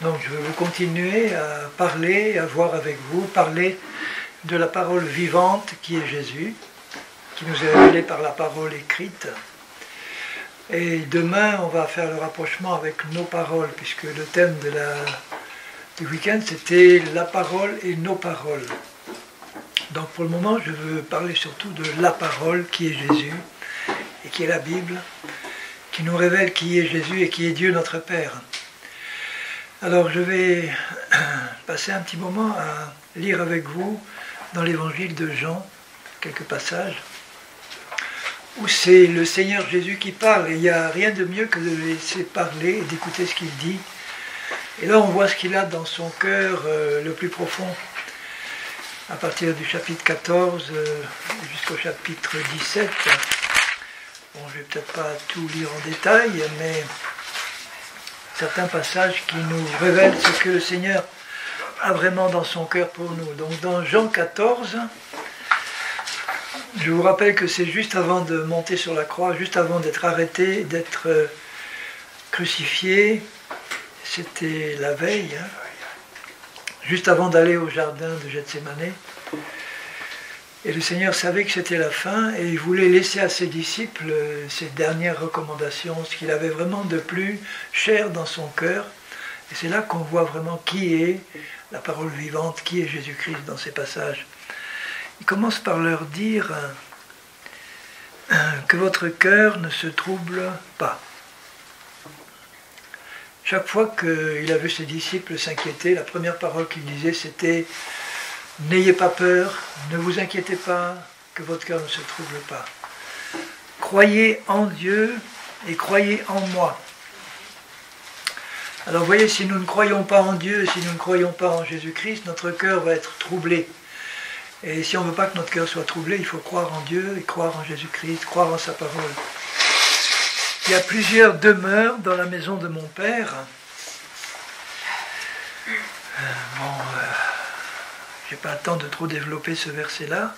Donc je vais vous continuer à parler, à voir avec vous, parler de la parole vivante qui est Jésus, qui nous est révélée par la parole écrite. Et demain, on va faire le rapprochement avec nos paroles, puisque le thème du week-end, c'était la parole et nos paroles. Donc pour le moment, je veux parler surtout de la parole qui est Jésus, et qui est la Bible, qui nous révèle qui est Jésus et qui est Dieu notre Père. Alors je vais passer un petit moment à lire avec vous dans l'évangile de Jean, quelques passages, où c'est le Seigneur Jésus qui parle, et il n'y a rien de mieux que de le laisser parler et d'écouter ce qu'il dit. Et là on voit ce qu'il a dans son cœur le plus profond, à partir du chapitre 14 jusqu'au chapitre 17. Bon, je ne vais peut-être pas tout lire en détail, mais certains passages qui nous révèlent ce que le Seigneur a vraiment dans son cœur pour nous. Donc dans Jean 14, je vous rappelle que c'est juste avant de monter sur la croix, juste avant d'être arrêté, d'être crucifié, c'était la veille, juste avant d'aller au jardin de Gethsémanée. Et le Seigneur savait que c'était la fin et il voulait laisser à ses disciples ses dernières recommandations, ce qu'il avait vraiment de plus cher dans son cœur. Et c'est là qu'on voit vraiment qui est la parole vivante, qui est Jésus-Christ dans ces passages. Il commence par leur dire que votre cœur ne se trouble pas. Chaque fois qu'il a vu ses disciples s'inquiéter, la première parole qu'il disait c'était « N'ayez pas peur, ne vous inquiétez pas, que votre cœur ne se trouble pas. Croyez en Dieu et croyez en moi. » Alors vous voyez, si nous ne croyons pas en Dieu, si nous ne croyons pas en Jésus-Christ, notre cœur va être troublé. Et si on ne veut pas que notre cœur soit troublé, il faut croire en Dieu et croire en Jésus-Christ, croire en sa parole. Il y a plusieurs demeures dans la maison de mon Père. Je n'ai pas le temps de trop développer ce verset-là,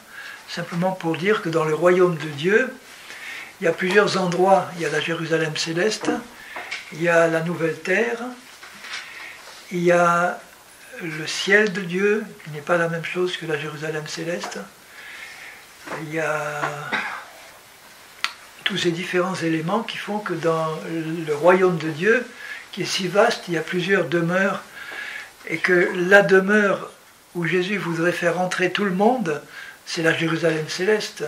simplement pour dire que dans le royaume de Dieu, il y a plusieurs endroits. Il y a la Jérusalem céleste, il y a la nouvelle terre, il y a le ciel de Dieu, qui n'est pas la même chose que la Jérusalem céleste. Il y a tous ces différents éléments qui font que dans le royaume de Dieu, qui est si vaste, il y a plusieurs demeures, et que la demeure où Jésus voudrait faire entrer tout le monde, c'est la Jérusalem céleste.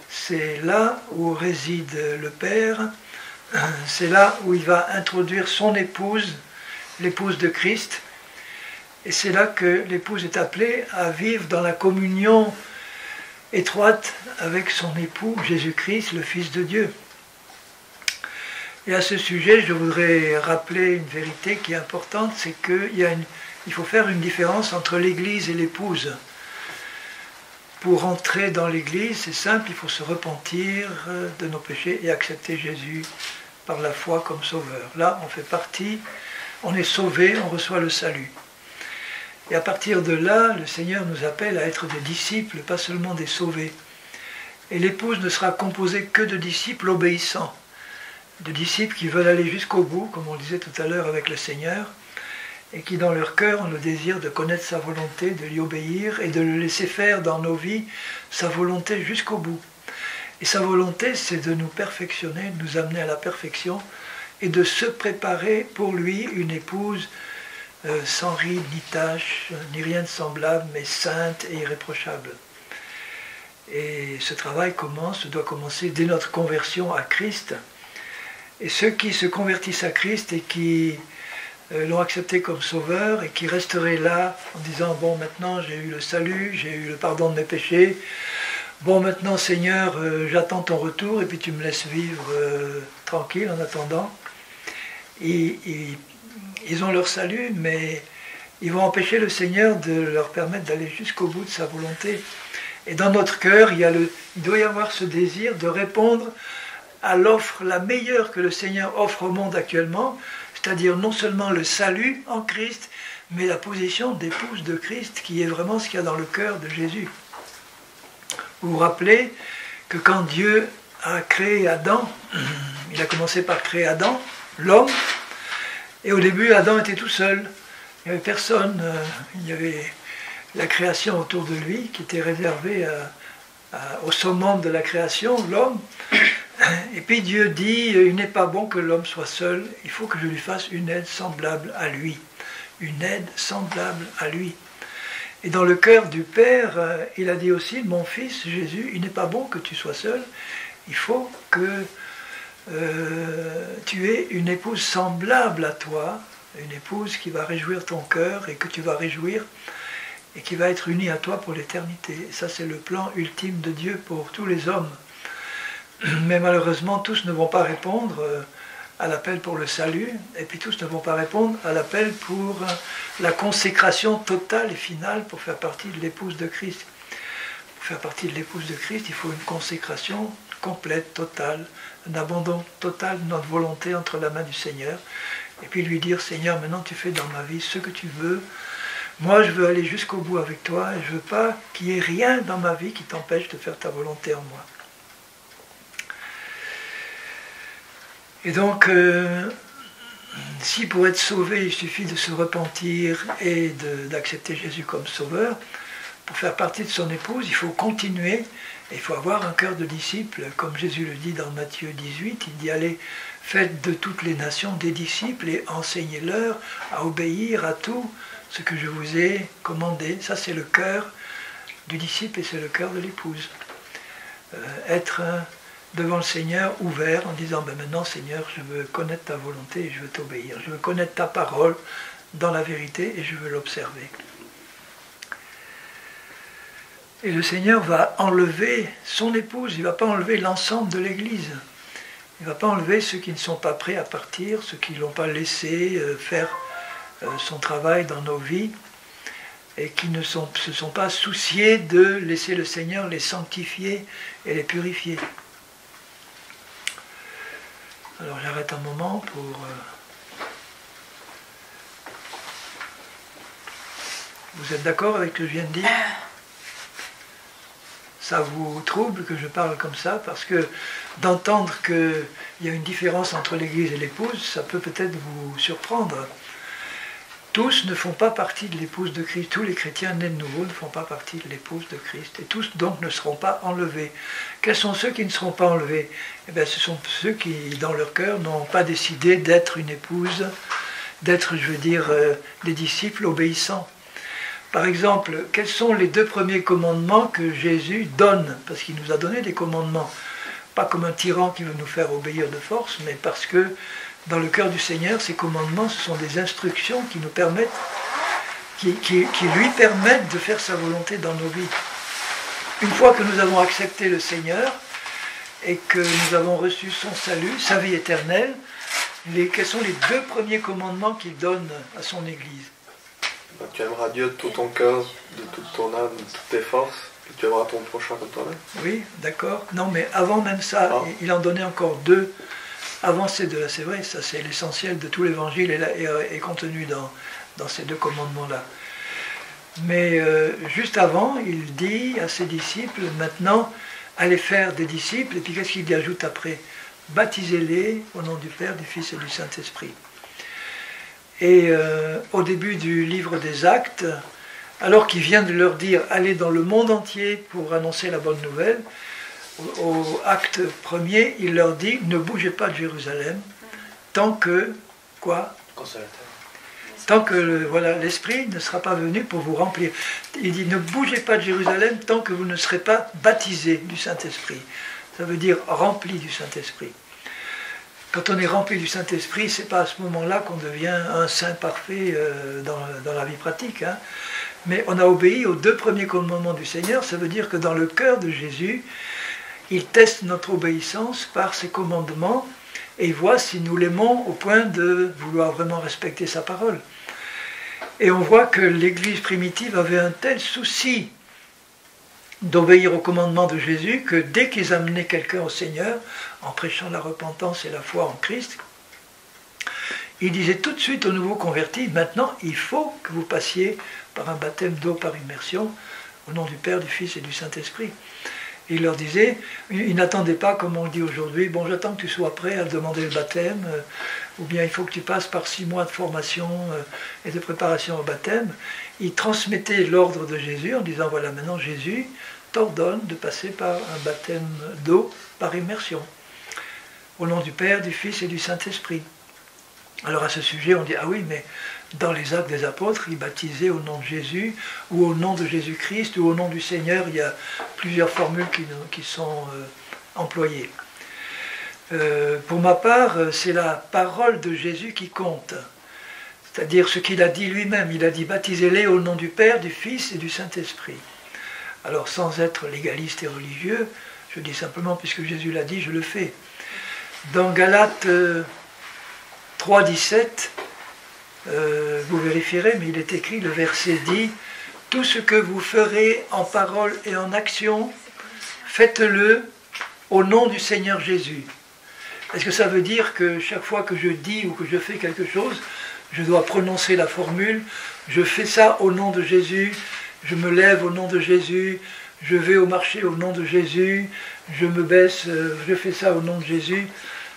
C'est là où réside le Père, c'est là où il va introduire son épouse, l'épouse de Christ, et c'est là que l'épouse est appelée à vivre dans la communion étroite avec son époux, Jésus-Christ, le Fils de Dieu. Et à ce sujet, je voudrais rappeler une vérité qui est importante, c'est qu'il faut faire une différence entre l'Église et l'épouse. Pour entrer dans l'Église, c'est simple, il faut se repentir de nos péchés et accepter Jésus par la foi comme sauveur. Là, on fait partie, on est sauvé, on reçoit le salut. Et à partir de là, le Seigneur nous appelle à être des disciples, pas seulement des sauvés. Et l'épouse ne sera composée que de disciples obéissants, de disciples qui veulent aller jusqu'au bout, comme on le disait tout à l'heure avec le Seigneur, et qui dans leur cœur ont le désir de connaître sa volonté, de lui obéir et de le laisser faire dans nos vies sa volonté jusqu'au bout. Et sa volonté, c'est de nous perfectionner, de nous amener à la perfection et de se préparer pour lui une épouse sans ride, ni tache, ni rien de semblable, mais sainte et irréprochable. Et ce travail doit commencer dès notre conversion à Christ. Et ceux qui se convertissent à Christ et qui l'ont accepté comme sauveur et qui resteraient là en disant « Bon, maintenant j'ai eu le salut, j'ai eu le pardon de mes péchés. Bon, maintenant Seigneur, j'attends ton retour et puis tu me laisses vivre tranquille en attendant. » Ils ont leur salut, mais ils vont empêcher le Seigneur de leur permettre d'aller jusqu'au bout de sa volonté. Et dans notre cœur, il doit y avoir ce désir de répondre à l'offre la meilleure que le Seigneur offre au monde actuellement, c'est-à-dire non seulement le salut en Christ, mais la position d'épouse de Christ, qui est vraiment ce qu'il y a dans le cœur de Jésus. Vous vous rappelez que quand Dieu a créé Adam, il a commencé par créer Adam, l'homme, Et au début, Adam était tout seul. Il n'y avait personne. Il y avait la création autour de lui qui était réservée au summum de la création, l'homme. Et puis Dieu dit, il n'est pas bon que l'homme soit seul, il faut que je lui fasse une aide semblable à lui. Une aide semblable à lui. Et dans le cœur du Père, il a dit aussi, mon fils Jésus, il n'est pas bon que tu sois seul, il faut que tu aies une épouse semblable à toi, une épouse qui va réjouir ton cœur et que tu vas réjouir et qui va être unie à toi pour l'éternité. Et ça, c'est le plan ultime de Dieu pour tous les hommes. Mais malheureusement, tous ne vont pas répondre à l'appel pour le salut, et puis tous ne vont pas répondre à l'appel pour la consécration totale et finale pour faire partie de l'épouse de Christ. Pour faire partie de l'épouse de Christ, il faut une consécration complète, totale, un abandon total de notre volonté entre la main du Seigneur, et puis lui dire, Seigneur, maintenant tu fais dans ma vie ce que tu veux. Moi, je veux aller jusqu'au bout avec toi, et je ne veux pas qu'il y ait rien dans ma vie qui t'empêche de faire ta volonté en moi. Et donc, si pour être sauvé, il suffit de se repentir et d'accepter Jésus comme sauveur, pour faire partie de son épouse, il faut continuer, et il faut avoir un cœur de disciple, comme Jésus le dit dans Matthieu 18, il dit, allez, faites de toutes les nations des disciples et enseignez-leur à obéir à tout ce que je vous ai commandé. Ça, c'est le cœur du disciple et c'est le cœur de l'épouse. Être devant le Seigneur ouvert en disant, ben maintenant Seigneur, je veux connaître ta volonté et je veux t'obéir. Je veux connaître ta parole dans la vérité et je veux l'observer. Et le Seigneur va enlever son épouse, il ne va pas enlever l'ensemble de l'Église. Il ne va pas enlever ceux qui ne sont pas prêts à partir, ceux qui ne l'ont pas laissé faire son travail dans nos vies et qui ne se sont pas souciés de laisser le Seigneur les sanctifier et les purifier. Alors j'arrête un moment pour... Vous êtes d'accord avec ce que je viens de dire? Ça vous trouble que je parle comme ça? Parce que d'entendre qu'il y a une différence entre l'Église et l'épouse, ça peut peut-être vous surprendre. Tous ne font pas partie de l'épouse de Christ. Tous les chrétiens nés de nouveau ne font pas partie de l'épouse de Christ. Et tous donc ne seront pas enlevés. Quels sont ceux qui ne seront pas enlevés? Eh bien, ce sont ceux qui, dans leur cœur, n'ont pas décidé d'être une épouse, d'être, je veux dire, des disciples obéissants. Par exemple, quels sont les 2 premiers commandements que Jésus donne? Parce qu'il nous a donné des commandements. Pas comme un tyran qui veut nous faire obéir de force, mais parce que dans le cœur du Seigneur, ces commandements, ce sont des instructions qui nous permettent, qui lui permettent de faire sa volonté dans nos vies. Une fois que nous avons accepté le Seigneur et que nous avons reçu son salut, sa vie éternelle, quels sont les 2 premiers commandements qu'il donne à son Église? Tu aimeras Dieu de tout ton cœur, de toute ton âme, de toutes tes forces, et tu aimeras ton prochain comme toi-même. Oui, d'accord. Non, mais avant même ça, il en donnait encore 2. Avant ces 2-là, c'est vrai, ça c'est l'essentiel de tout l'évangile est contenu dans ces 2 commandements-là. Mais juste avant, il dit à ses disciples, maintenant, allez faire des disciples, et puis qu'est-ce qu'il y ajoute après? Baptisez-les au nom du Père, du Fils et du Saint-Esprit. Et au début du livre des Actes, alors qu'il vient de leur dire « Allez dans le monde entier pour annoncer la bonne nouvelle », au acte 1er, il leur dit « Ne bougez pas de Jérusalem tant que… » Quoi? Tant que l'Esprit ne sera pas venu pour vous remplir. Il dit « Ne bougez pas de Jérusalem tant que vous ne serez pas baptisés du Saint-Esprit. » Ça veut dire « remplis du Saint-Esprit ». Quand on est rempli du Saint-Esprit, ce n'est pas à ce moment-là qu'on devient un saint parfait dans la vie pratique. Hein. Mais on a obéi aux 2 premiers commandements du Seigneur. Ça veut dire que dans le cœur de Jésus, il teste notre obéissance par ses commandements et il voit si nous l'aimons au point de vouloir vraiment respecter sa parole. Et on voit que l'Église primitive avait un tel souci d'obéir aux commandements de Jésus que dès qu'ils amenaient quelqu'un au Seigneur, en prêchant la repentance et la foi en Christ, ils disaient tout de suite aux nouveaux convertis, maintenant il faut que vous passiez par un baptême d'eau par immersion, au nom du Père, du Fils et du Saint-Esprit. Il leur disait, ils n'attendaient pas, comme on le dit aujourd'hui, bon j'attends que tu sois prêt à demander le baptême, ou bien il faut que tu passes par 6 mois de formation et de préparation au baptême. Il transmettait l'ordre de Jésus en disant, voilà, maintenant Jésus t'ordonne de passer par un baptême d'eau par immersion, au nom du Père, du Fils et du Saint-Esprit. Alors à ce sujet, on dit, ah oui, mais dans les actes des apôtres, ils baptisaient au nom de Jésus, ou au nom de Jésus-Christ, ou au nom du Seigneur. Il y a plusieurs formules qui sont employées. Pour ma part, c'est la parole de Jésus qui compte. C'est-à-dire ce qu'il a dit lui-même. Il a dit, baptisez-les au nom du Père, du Fils et du Saint-Esprit. Alors sans être légaliste et religieux, je dis simplement, puisque Jésus l'a dit, je le fais. Dans Galates 3,17, vous vérifierez, mais il est écrit, le verset dit, « Tout ce que vous ferez en parole et en action, faites-le au nom du Seigneur Jésus. » Est-ce que ça veut dire que chaque fois que je dis ou que je fais quelque chose, je dois prononcer la formule, je fais ça au nom de Jésus, je me lève au nom de Jésus, je vais au marché au nom de Jésus, je me baisse, je fais ça au nom de Jésus.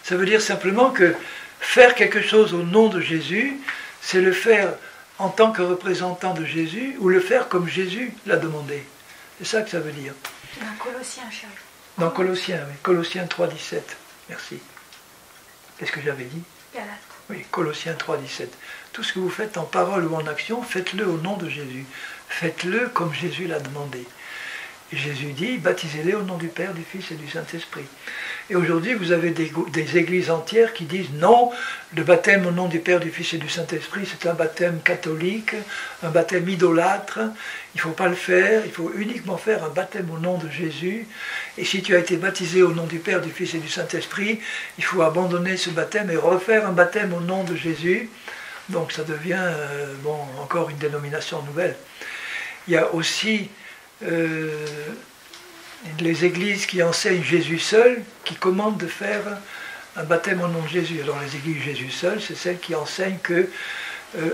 Ça veut dire simplement que faire quelque chose au nom de Jésus, c'est le faire en tant que représentant de Jésus ou le faire comme Jésus l'a demandé. C'est ça que ça veut dire. Dans Colossiens, chérie. Dans Colossiens, oui. Colossiens 3,17. Merci. Qu'est-ce que j'avais dit? Galates. Oui, Colossiens 3,17. Tout ce que vous faites en parole ou en action, faites-le au nom de Jésus. Faites-le comme Jésus l'a demandé. Et Jésus dit, baptisez-les au nom du Père, du Fils et du Saint-Esprit. Et aujourd'hui, vous avez des églises entières qui disent non, le baptême au nom du Père, du Fils et du Saint-Esprit, c'est un baptême catholique, un baptême idolâtre, il ne faut pas le faire, il faut uniquement faire un baptême au nom de Jésus. Et si tu as été baptisé au nom du Père, du Fils et du Saint-Esprit, il faut abandonner ce baptême et refaire un baptême au nom de Jésus. Donc ça devient encore une dénomination nouvelle. Il y a aussi les églises qui enseignent Jésus seul, qui commandent de faire un baptême au nom de Jésus. Alors les églises Jésus seul, c'est celles qui enseignent que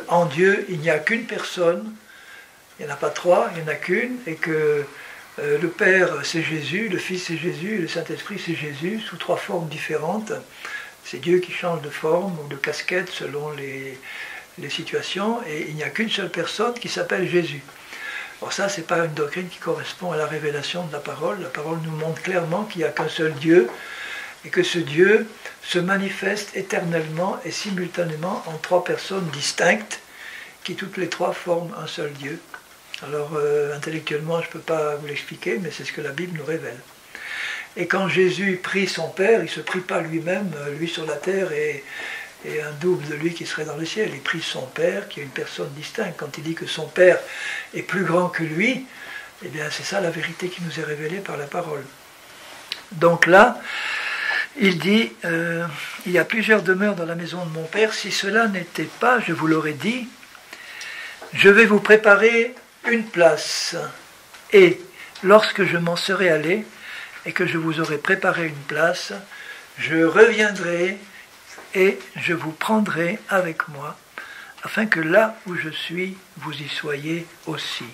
en Dieu, il n'y a qu'une personne, il n'y en a pas trois, il n'y en a qu'une, et que le Père c'est Jésus, le Fils c'est Jésus, le Saint-Esprit c'est Jésus, sous 3 formes différentes. C'est Dieu qui change de forme ou de casquette selon les situations, et il n'y a qu'une seule personne qui s'appelle Jésus. Alors ça, ce n'est pas une doctrine qui correspond à la révélation de la parole. La parole nous montre clairement qu'il n'y a qu'un seul Dieu, et que ce Dieu se manifeste éternellement et simultanément en 3 personnes distinctes, qui toutes les 3 forment un seul Dieu. Alors intellectuellement, je ne peux pas vous l'expliquer, mais c'est ce que la Bible nous révèle. Et quand Jésus prie son Père, il ne se prie pas lui-même, lui sur la terre et un double de lui qui serait dans le ciel. Il prie son Père, qui est une personne distincte. Quand il dit que son Père est plus grand que lui, eh bien c'est ça la vérité qui nous est révélée par la parole. Donc là, il dit, il y a plusieurs demeures dans la maison de mon Père. Si cela n'était pas, je vous l'aurais dit, je vais vous préparer une place. Et lorsque je m'en serai allé, et que je vous aurai préparé une place, je reviendrai et je vous prendrai avec moi, afin que là où je suis, vous y soyez aussi.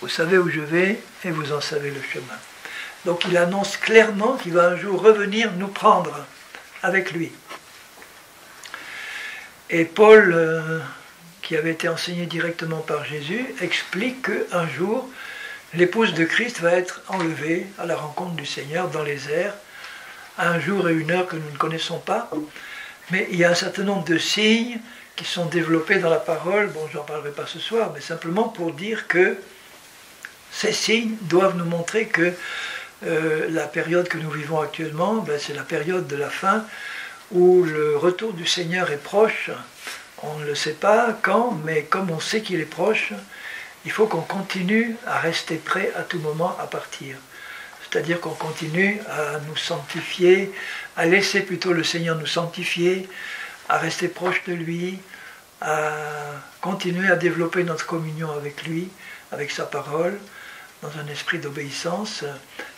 Vous savez où je vais et vous en savez le chemin. Donc il annonce clairement qu'il va un jour revenir nous prendre avec lui. Et Paul, qui avait été enseigné directement par Jésus, explique qu'un jour, l'épouse de Christ va être enlevée à la rencontre du Seigneur dans les airs, à un jour et une heure que nous ne connaissons pas. Mais il y a un certain nombre de signes qui sont développés dans la parole. Bon, je n'en parlerai pas ce soir, mais simplement pour dire que ces signes doivent nous montrer que la période que nous vivons actuellement, c'est la période de la fin où le retour du Seigneur est proche. On ne le sait pas quand, mais comme on sait qu'il est proche, il faut qu'on continue à rester prêt à tout moment à partir. C'est-à-dire qu'on continue à nous sanctifier, à laisser plutôt le Seigneur nous sanctifier, à rester proche de lui, à continuer à développer notre communion avec lui, avec sa parole, dans un esprit d'obéissance.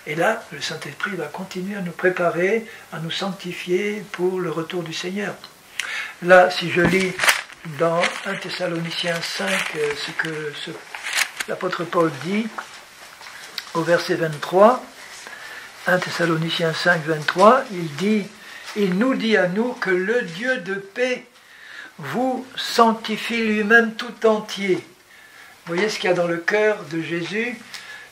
Et là, le Saint-Esprit va continuer à nous préparer, à nous sanctifier pour le retour du Seigneur. Là, si je lis dans 1 Thessaloniciens 5 ce que l'apôtre Paul dit, au verset 23, 1 Thessaloniciens 5, 23, il dit il nous dit à nous que le Dieu de paix vous sanctifie lui-même tout entier. Vous voyez ce qu'il y a dans le cœur de Jésus,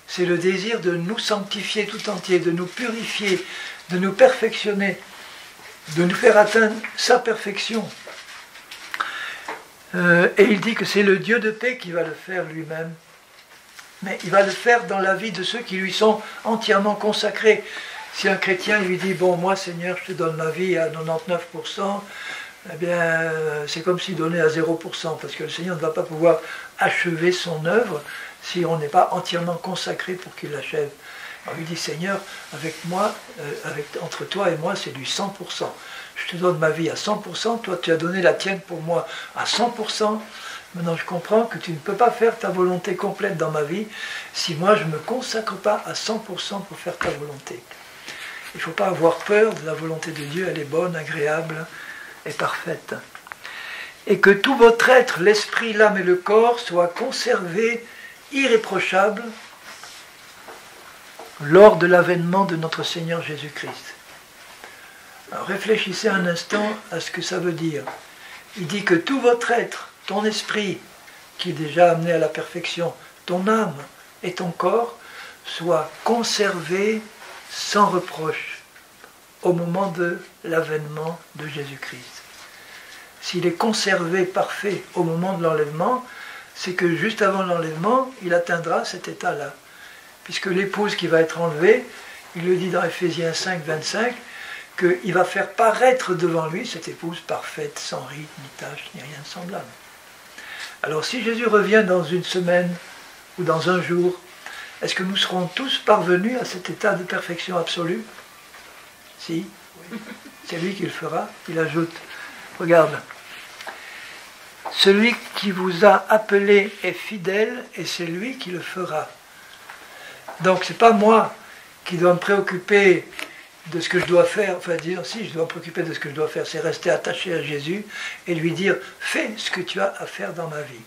c'est le désir de nous sanctifier tout entier, de nous purifier, de nous perfectionner, de nous faire atteindre sa perfection. Et il dit que c'est le Dieu de paix qui va le faire lui-même. Mais il va le faire dans la vie de ceux qui lui sont entièrement consacrés. Si un chrétien lui dit « Bon, moi Seigneur, je te donne ma vie à 99%, eh bien, c'est comme s'il donnait à 0%, parce que le Seigneur ne va pas pouvoir achever son œuvre si on n'est pas entièrement consacré pour qu'il l'achève. Alors il dit « Seigneur, avec moi, entre toi et moi, c'est du 100%. Je te donne ma vie à 100%, toi tu as donné la tienne pour moi à 100%. Maintenant je comprends que tu ne peux pas faire ta volonté complète dans ma vie si moi je ne me consacre pas à 100% pour faire ta volonté. » Il ne faut pas avoir peur de la volonté de Dieu, elle est bonne, agréable et parfaite. Et que tout votre être, l'esprit, l'âme et le corps, soient conservés irréprochables lors de l'avènement de notre Seigneur Jésus-Christ. Alors réfléchissez un instant à ce que ça veut dire. Il dit que tout votre être, ton esprit, qui est déjà amené à la perfection, ton âme et ton corps, soient conservés sans reproche au moment de l'avènement de Jésus-Christ. S'il est conservé parfait au moment de l'enlèvement, c'est que juste avant l'enlèvement, il atteindra cet état-là. Puisque l'épouse qui va être enlevée, il le dit dans Ephésiens 5, 25, qu'il va faire paraître devant lui cette épouse parfaite, sans ride, ni tache, ni rien de semblable. Alors si Jésus revient dans une semaine ou dans un jour, est-ce que nous serons tous parvenus à cet état de perfection absolue? Si, c'est lui qui le fera. Il ajoute, regarde, celui qui vous a appelé est fidèle et c'est lui qui le fera. Donc ce n'est pas moi qui dois me préoccuper de ce que je dois faire, enfin dire, si je dois me préoccuper de ce que je dois faire, c'est rester attaché à Jésus et lui dire, fais ce que tu as à faire dans ma vie.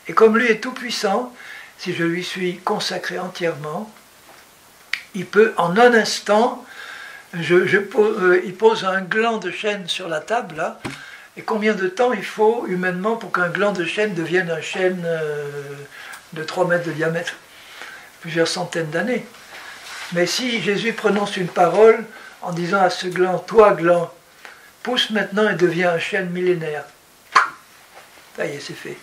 Et comme lui est tout puissant, si je lui suis consacré entièrement, il peut en un instant, il pose un gland de chêne sur la table, là, et combien de temps il faut humainement pour qu'un gland de chêne devienne un chêne de 3 mètres de diamètre? Plusieurs centaines d'années. Mais si Jésus prononce une parole en disant à ce gland, toi gland, pousse maintenant et deviens un chêne millénaire, ça y est, c'est fait.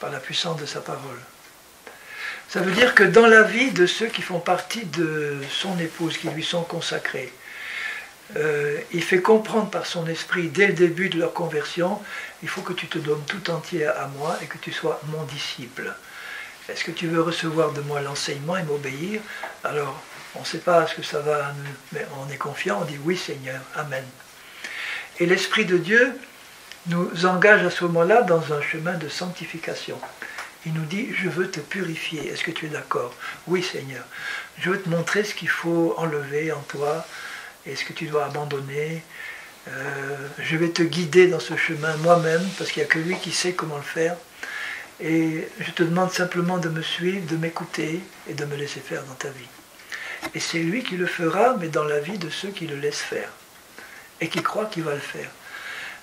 Par la puissance de sa parole. Ça veut dire que dans la vie de ceux qui font partie de son épouse, qui lui sont consacrés, il fait comprendre par son esprit, dès le début de leur conversion, il faut que tu te donnes tout entier à moi et que tu sois mon disciple. Est-ce que tu veux recevoir de moi l'enseignement et m'obéir? Alors, on ne sait pas ce que ça va, mais on est confiant, on dit oui Seigneur, Amen. Et l'Esprit de Dieu nous engage à ce moment-là dans un chemin de sanctification. Il nous dit, je veux te purifier. Est-ce que tu es d'accord? Oui Seigneur. Je veux te montrer ce qu'il faut enlever en toi et ce que tu dois abandonner. Je vais te guider dans ce chemin moi-même, parce qu'il n'y a que lui qui sait comment le faire. Et je te demande simplement de me suivre, de m'écouter et de me laisser faire dans ta vie. Et c'est lui qui le fera, mais dans la vie de ceux qui le laissent faire et qui croient qu'il va le faire.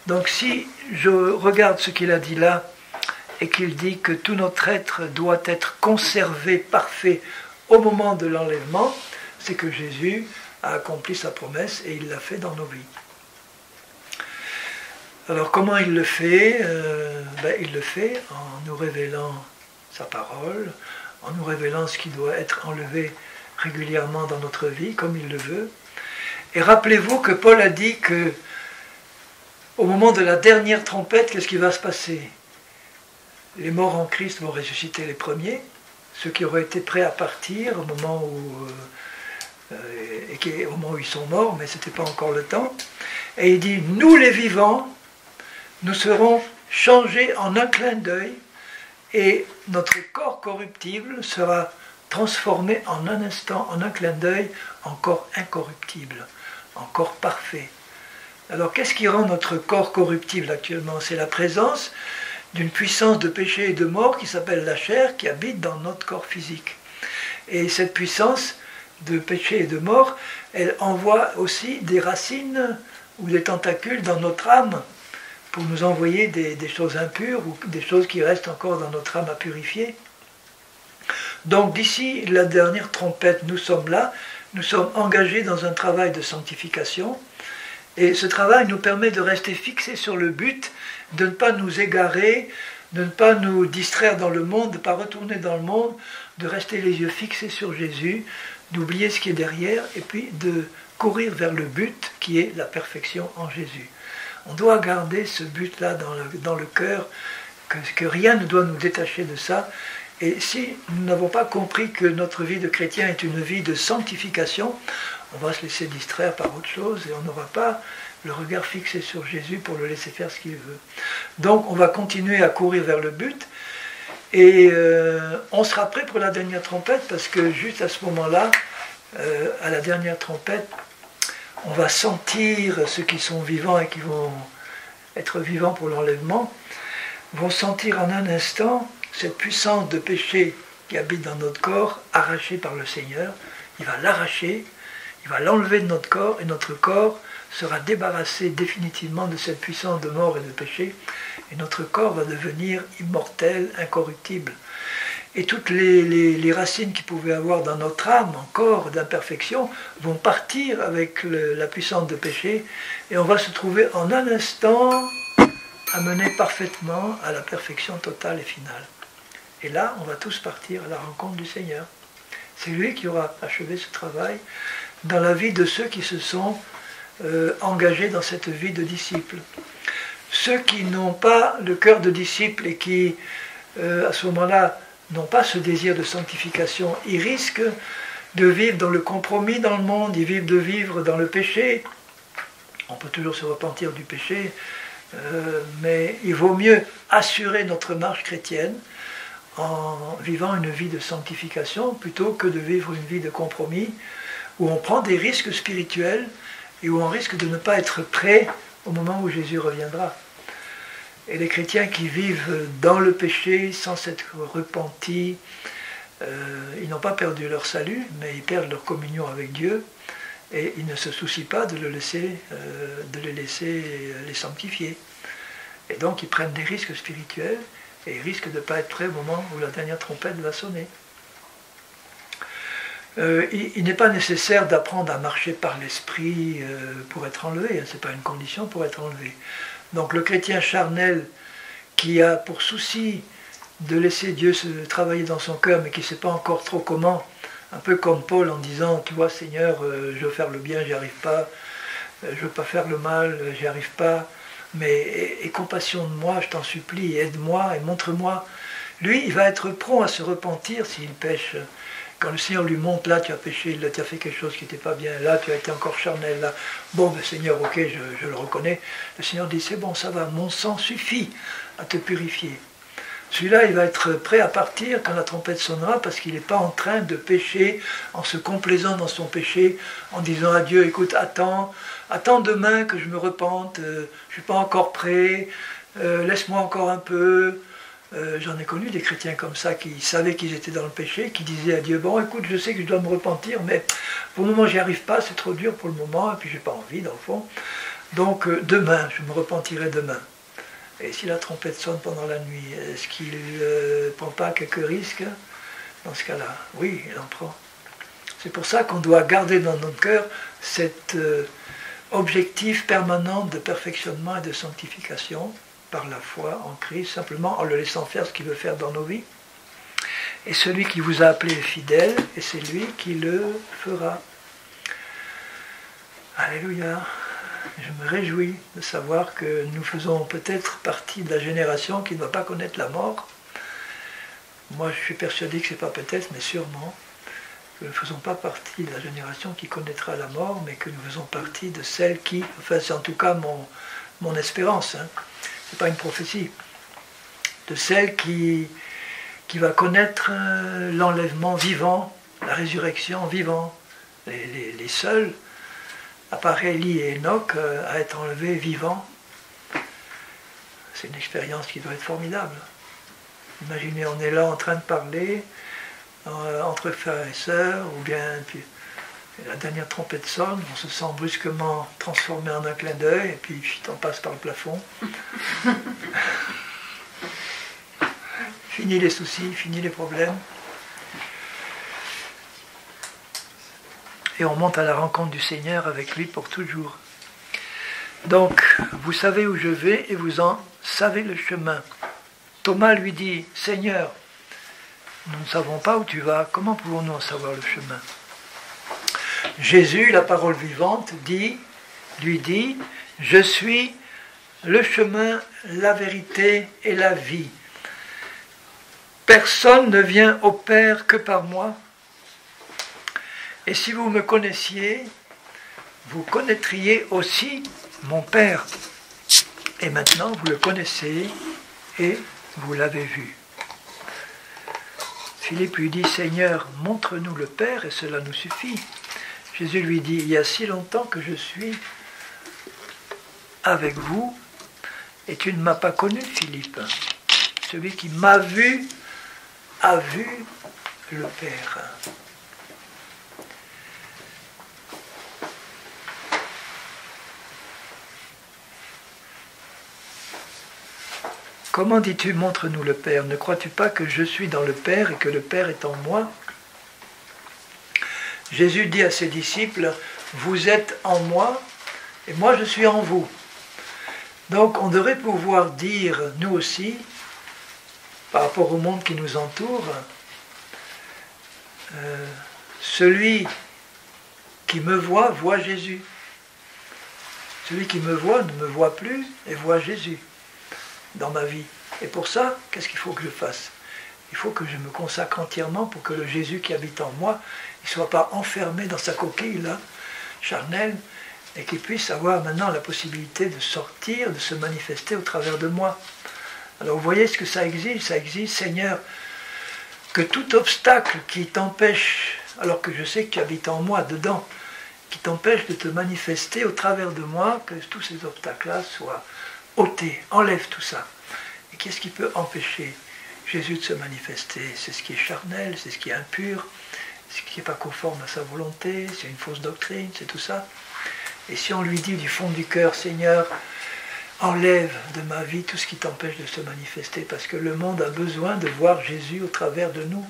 Donc si je regarde ce qu'il a dit là, et qu'il dit que tout notre être doit être conservé parfait au moment de l'enlèvement, c'est que Jésus a accompli sa promesse et il l'a fait dans nos vies. Alors comment il le fait? Il le fait en nous révélant sa parole, en nous révélant ce qui doit être enlevé régulièrement dans notre vie, comme il le veut. Et rappelez-vous que Paul a dit que au moment de la dernière trompette, qu'est-ce qui va se passer? Les morts en Christ vont ressusciter les premiers, ceux qui auraient été prêts à partir au moment où ils sont morts, mais ce n'était pas encore le temps. Et il dit, nous les vivants, nous serons changés en un clin d'œil et notre corps corruptible sera transformé en un instant, en un clin d'œil, en corps incorruptible, en corps parfait. Alors qu'est-ce qui rend notre corps corruptible actuellement? C'est la présence d'une puissance de péché et de mort qui s'appelle la chair, qui habite dans notre corps physique. Et cette puissance de péché et de mort, elle envoie aussi des racines ou des tentacules dans notre âme pour nous envoyer des choses impures ou des choses qui restent encore dans notre âme à purifier. Donc d'ici la dernière trompette, nous sommes là, nous sommes engagés dans un travail de sanctification, et ce travail nous permet de rester fixés sur le but, de ne pas nous égarer, de ne pas nous distraire dans le monde, de ne pas retourner dans le monde, de rester les yeux fixés sur Jésus, d'oublier ce qui est derrière, et puis de courir vers le but qui est la perfection en Jésus. On doit garder ce but-là dans le cœur, que rien ne doit nous détacher de ça. Et si nous n'avons pas compris que notre vie de chrétien est une vie de sanctification, on va se laisser distraire par autre chose et on n'aura pas le regard fixé sur Jésus pour le laisser faire ce qu'il veut. Donc on va continuer à courir vers le but et on sera prêt pour la dernière trompette parce que juste à ce moment-là, à la dernière trompette, on va sentir ceux qui sont vivants et qui vont être vivants pour l'enlèvement, vont sentir en un instant cette puissance de péché qui habite dans notre corps, arrachée par le Seigneur. Il va l'arracher, il va l'enlever de notre corps, et notre corps sera débarrassé définitivement de cette puissance de mort et de péché, et notre corps va devenir immortel, incorruptible. Et toutes les racines qu'il pouvait avoir dans notre âme, encore d'imperfection, vont partir avec la puissance de péché, et on va se trouver en un instant amené parfaitement à la perfection totale et finale. Et là, on va tous partir à la rencontre du Seigneur. C'est lui qui aura achevé ce travail dans la vie de ceux qui se sont engagés dans cette vie de disciples. Ceux qui n'ont pas le cœur de disciples et qui, à ce moment-là, n'ont pas ce désir de sanctification, ils risquent de vivre dans le compromis dans le monde, ils vivent de vivre dans le péché. On peut toujours se repentir du péché, mais il vaut mieux assurer notre marche chrétienne en vivant une vie de sanctification plutôt que de vivre une vie de compromis où on prend des risques spirituels et où on risque de ne pas être prêt au moment où Jésus reviendra. Et les chrétiens qui vivent dans le péché sans s'être repentis, ils n'ont pas perdu leur salut, mais ils perdent leur communion avec Dieu et ils ne se soucient pas de les laisser les sanctifier. Et donc ils prennent des risques spirituels et ils risquent de ne pas être prêts au moment où la dernière trompette va sonner. Il n'est pas nécessaire d'apprendre à marcher par l'esprit pour être enlevé, ce n'est pas une condition pour être enlevé. Donc le chrétien charnel qui a pour souci de laisser Dieu se travailler dans son cœur, mais qui ne sait pas encore trop comment, un peu comme Paul en disant, tu vois Seigneur, je veux faire le bien, j'y arrive pas, je veux pas faire le mal, j'y arrive pas, mais aie compassion de moi, je t'en supplie, aide-moi et montre-moi. Lui, il va être prompt à se repentir s'il pêche. Quand le Seigneur lui montre, là tu as péché, là tu as fait quelque chose qui n'était pas bien, là tu as été encore charnel, là, bon ben Seigneur, ok, je le reconnais. Le Seigneur dit, c'est bon, ça va, mon sang suffit à te purifier. Celui-là, il va être prêt à partir quand la trompette sonnera parce qu'il n'est pas en train de pécher en se complaisant dans son péché, en disant à Dieu, écoute, attends demain que je me repente, je ne suis pas encore prêt, laisse-moi encore un peu. J'en ai connu des chrétiens comme ça qui savaient qu'ils étaient dans le péché, qui disaient à Dieu, bon écoute, je sais que je dois me repentir, mais pour le moment j'y arrive pas, c'est trop dur pour le moment, et puis j'ai pas envie dans le fond. Donc demain, je me repentirai demain. Et si la trompette sonne pendant la nuit, est-ce qu'il ne prend pas quelques risques dans ce cas-là? Oui, il en prend. C'est pour ça qu'on doit garder dans notre cœur cet objectif permanent de perfectionnement et de sanctification par la foi en Christ, simplement en le laissant faire ce qu'il veut faire dans nos vies. Et celui qui vous a appelé est fidèle, et c'est lui qui le fera. Alléluia. Je me réjouis de savoir que nous faisons peut-être partie de la génération qui ne va pas connaître la mort. Moi, je suis persuadé que ce n'est pas peut-être, mais sûrement. Que nous ne faisons pas partie de la génération qui connaîtra la mort, mais que nous faisons partie de celle qui, enfin c'est en tout cas mon espérance, hein. Ce n'est pas une prophétie, de celle qui va connaître l'enlèvement vivant, la résurrection vivant, les seuls, à part Élie et Enoch, à être enlevés vivants. C'est une expérience qui doit être formidable. Imaginez, on est là en train de parler, entre frères et sœurs, ou bien puis Et la dernière trompette sonne, on se sent brusquement transformé en un clin d'œil, et puis on passe par le plafond. Fini les soucis, fini les problèmes. Et on monte à la rencontre du Seigneur avec lui pour toujours. Donc, vous savez où je vais et vous en savez le chemin. Thomas lui dit, Seigneur, nous ne savons pas où tu vas, comment pouvons-nous en savoir le chemin? Jésus, la parole vivante, lui dit, je suis le chemin, la vérité et la vie. Personne ne vient au Père que par moi. Et si vous me connaissiez, vous connaîtriez aussi mon Père. Et maintenant, vous le connaissez et vous l'avez vu. Philippe lui dit, Seigneur, montre-nous le Père et cela nous suffit. Jésus lui dit, il y a si longtemps que je suis avec vous et tu ne m'as pas connu, Philippe. Celui qui m'a vu a vu le Père. Comment dis-tu, montre-nous le Père? Ne crois-tu pas que je suis dans le Père et que le Père est en moi? Jésus dit à ses disciples, vous êtes en moi et moi je suis en vous. Donc on devrait pouvoir dire, nous aussi, par rapport au monde qui nous entoure, celui qui me voit, voit Jésus. Celui qui me voit ne me voit plus et voit Jésus dans ma vie. Et pour ça, qu'est-ce qu'il faut que je fasse? Il faut que je me consacre entièrement pour que le Jésus qui habite en moi ne soit pas enfermé dans sa coquille là, charnelle, et qu'il puisse avoir maintenant la possibilité de sortir, de se manifester au travers de moi. Alors vous voyez ce que ça exige? Ça exige, Seigneur, que tout obstacle qui t'empêche, alors que je sais que tu habites en moi, dedans, qui t'empêche de te manifester au travers de moi, que tous ces obstacles-là soient ôtés, enlève tout ça. Et qu'est-ce qui peut empêcher Jésus de se manifester? C'est ce qui est charnel, c'est ce qui est impur, ce qui n'est pas conforme à sa volonté, c'est une fausse doctrine, c'est tout ça. Et si on lui dit du fond du cœur, Seigneur, enlève de ma vie tout ce qui t'empêche de se manifester, parce que le monde a besoin de voir Jésus au travers de nous.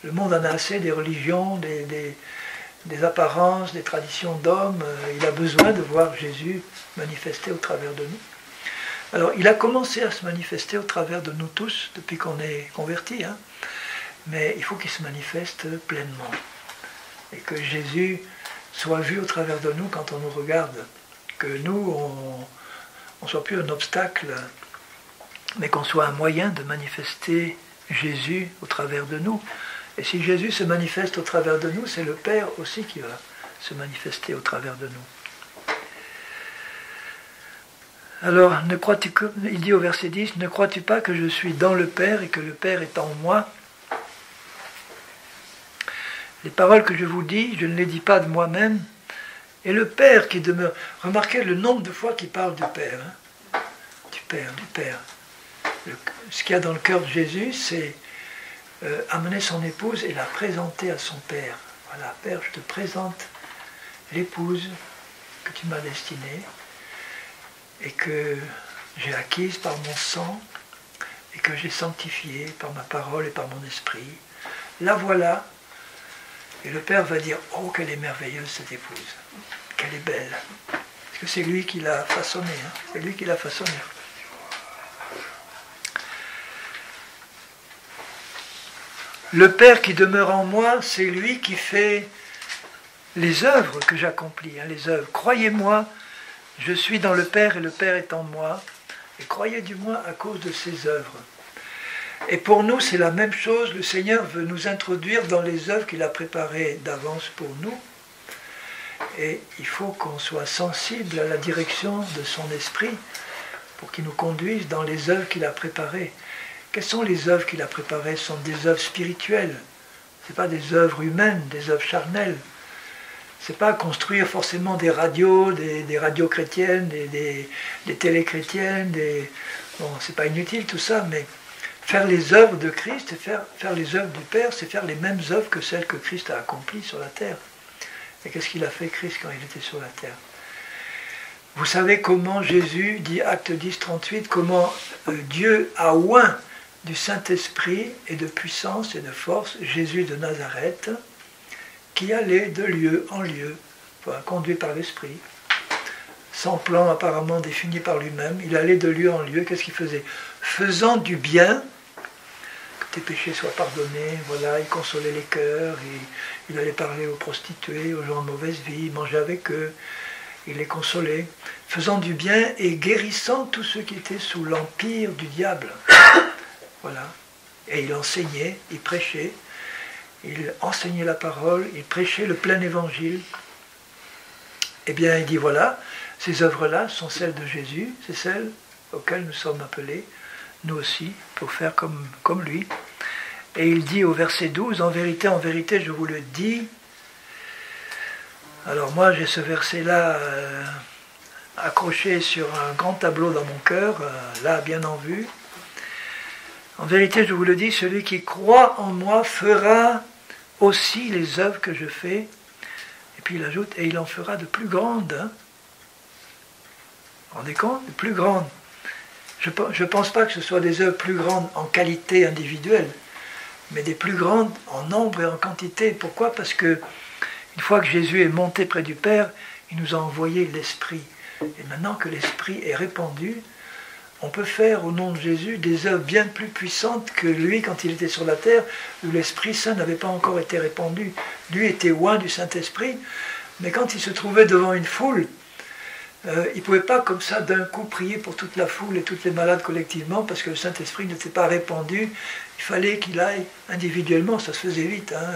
Le monde en a assez des religions, des apparences, des traditions d'hommes. Il a besoin de voir Jésus manifester au travers de nous. Alors, il a commencé à se manifester au travers de nous tous, depuis qu'on est convertis, hein. Mais il faut qu'il se manifeste pleinement. Et que Jésus soit vu au travers de nous quand on nous regarde. Que nous, on ne soit plus un obstacle, mais qu'on soit un moyen de manifester Jésus au travers de nous. Et si Jésus se manifeste au travers de nous, c'est le Père aussi qui va se manifester au travers de nous. Alors, il dit au verset 10, « Ne crois-tu pas que je suis dans le Père et que le Père est en moi ?» Les paroles que je vous dis, je ne les dis pas de moi-même, et le Père qui demeure. Remarquez le nombre de fois qu'il parle du Père. Hein, du Père, du Père. Ce qu'il y a dans le cœur de Jésus, c'est amener son épouse et la présenter à son Père. Voilà, Père, je te présente l'épouse que tu m'as destinée et que j'ai acquise par mon sang et que j'ai sanctifiée par ma parole et par mon esprit. La voilà. Et le Père va dire, oh, qu'elle est merveilleuse cette épouse, qu'elle est belle. Parce que c'est lui qui l'a façonnée, hein. C'est lui qui l'a façonnée. Le Père qui demeure en moi, c'est lui qui fait les œuvres que j'accomplis, hein, les œuvres. Croyez-moi, je suis dans le Père et le Père est en moi, et croyez du moins à cause de ses œuvres. Et pour nous, c'est la même chose. Le Seigneur veut nous introduire dans les œuvres qu'il a préparées d'avance pour nous. Et il faut qu'on soit sensible à la direction de son esprit pour qu'il nous conduise dans les œuvres qu'il a préparées. Quelles sont les œuvres qu'il a préparées? Ce sont des œuvres spirituelles. Ce n'est pas des œuvres humaines, des œuvres charnelles. Ce n'est pas construire forcément des radios, des radios chrétiennes, des télés chrétiennes. Bon, ce n'est pas inutile tout ça, mais faire les œuvres de Christ et faire les œuvres du Père, c'est faire les mêmes œuvres que celles que Christ a accomplies sur la terre. Et qu'est-ce qu'il a fait Christ quand il était sur la terre? Vous savez comment Jésus, dit Acte 10, 38, comment Dieu a oint du Saint-Esprit et de puissance et de force Jésus de Nazareth, qui allait de lieu en lieu, conduit par l'Esprit, sans plan apparemment défini par lui-même. Il allait de lieu en lieu. Qu'est-ce qu'il faisait? Faisant du bien, que tes péchés soient pardonnés. Voilà, il consolait les cœurs, il allait parler aux prostituées, aux gens de mauvaise vie, il mangeait avec eux, il les consolait. Faisant du bien et guérissant tous ceux qui étaient sous l'empire du diable. Voilà. Et il enseignait, il prêchait, il enseignait la parole, il prêchait le plein évangile. Eh bien, il dit voilà, ces œuvres-là sont celles de Jésus, c'est celles auxquelles nous sommes appelés, nous aussi, pour faire comme lui. Et il dit au verset 12, en vérité, je vous le dis. Alors moi, j'ai ce verset-là accroché sur un grand tableau dans mon cœur, là, bien en vue. En vérité, je vous le dis, celui qui croit en moi fera aussi les œuvres que je fais. Et puis il ajoute, et il en fera de plus grandes. Hein. Vous vous rendez compte? De plus grandes. Je ne pense pas que ce soit des œuvres plus grandes en qualité individuelle, mais des plus grandes en nombre et en quantité. Pourquoi? Parce que une fois que Jésus est monté près du Père, il nous a envoyé l'Esprit. Et maintenant que l'Esprit est répandu, on peut faire au nom de Jésus des œuvres bien plus puissantes que lui quand il était sur la terre, où l'Esprit Saint n'avait pas encore été répandu. Lui était oint du Saint-Esprit, mais quand il se trouvait devant une foule, il ne pouvait pas comme ça d'un coup prier pour toute la foule et toutes les malades collectivement, parce que le Saint-Esprit n'était pas répandu. Il fallait qu'il aille individuellement, ça se faisait vite, hein,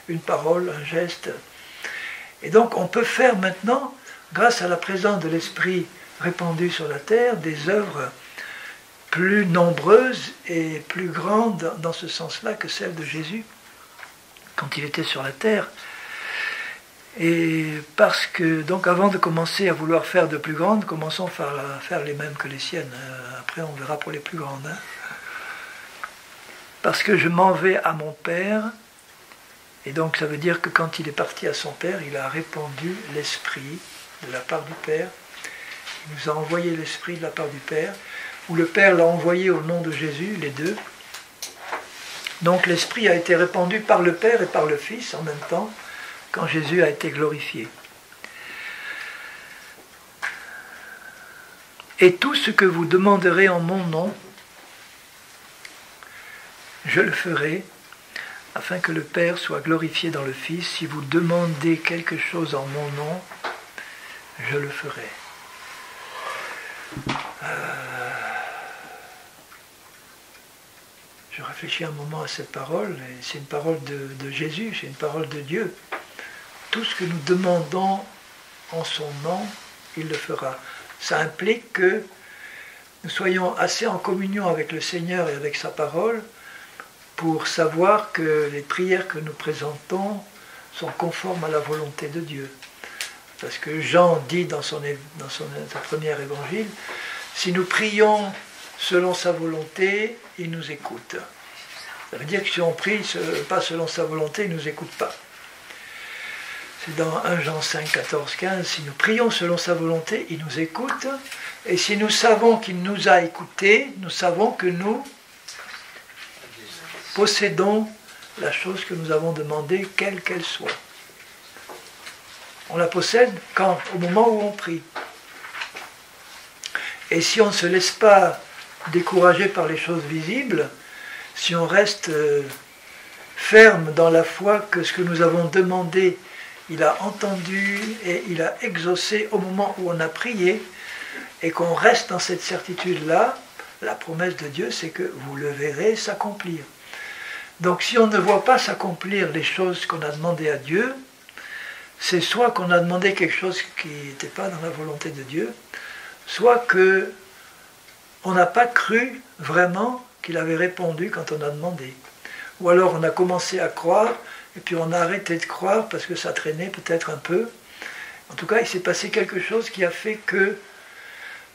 une parole, un geste. Et donc on peut faire maintenant, grâce à la présence de l'Esprit répandu sur la terre, des œuvres plus nombreuses et plus grandes dans ce sens-là que celles de Jésus quand il était sur la terre. Et parce que, donc avant de commencer à vouloir faire de plus grandes, commençons par faire les mêmes que les siennes. Après on verra pour les plus grandes. Hein. Parce que je m'en vais à mon Père, et donc ça veut dire que quand il est parti à son Père, il a répandu l'Esprit de la part du Père. Il nous a envoyé l'Esprit de la part du Père, ou le Père l'a envoyé au nom de Jésus, les deux. Donc l'Esprit a été répandu par le Père et par le Fils en même temps, quand Jésus a été glorifié. Et tout ce que vous demanderez en mon nom, je le ferai, afin que le Père soit glorifié dans le Fils. Si vous demandez quelque chose en mon nom, je le ferai. Je réfléchis un moment à cette parole, et c'est une parole de Jésus, c'est une parole de Dieu. Tout ce que nous demandons en son nom, il le fera. Ça implique que nous soyons assez en communion avec le Seigneur et avec sa parole pour savoir que les prières que nous présentons sont conformes à la volonté de Dieu. Parce que Jean dit dans son premier évangile, si nous prions selon sa volonté, il nous écoute. Ça veut dire que si on prie pas selon sa volonté, il ne nous écoute pas. C'est dans 1 Jean 5, 14, 15, si nous prions selon sa volonté, il nous écoute. Et si nous savons qu'il nous a écoutés, nous savons que nous possédons la chose que nous avons demandée, quelle qu'elle soit. On la possède quand? Au moment où on prie. Et si on ne se laisse pas décourager par les choses visibles, si on reste ferme dans la foi que ce que nous avons demandé, il a entendu et il a exaucé au moment où on a prié, et qu'on reste dans cette certitude-là, la promesse de Dieu, c'est que vous le verrez s'accomplir. Donc si on ne voit pas s'accomplir les choses qu'on a demandées à Dieu, c'est soit qu'on a demandé quelque chose qui n'était pas dans la volonté de Dieu, soit qu'on n'a pas cru vraiment qu'il avait répondu quand on a demandé. Ou alors on a commencé à croire, et puis on a arrêté de croire parce que ça traînait peut-être un peu. En tout cas, il s'est passé quelque chose qui a fait que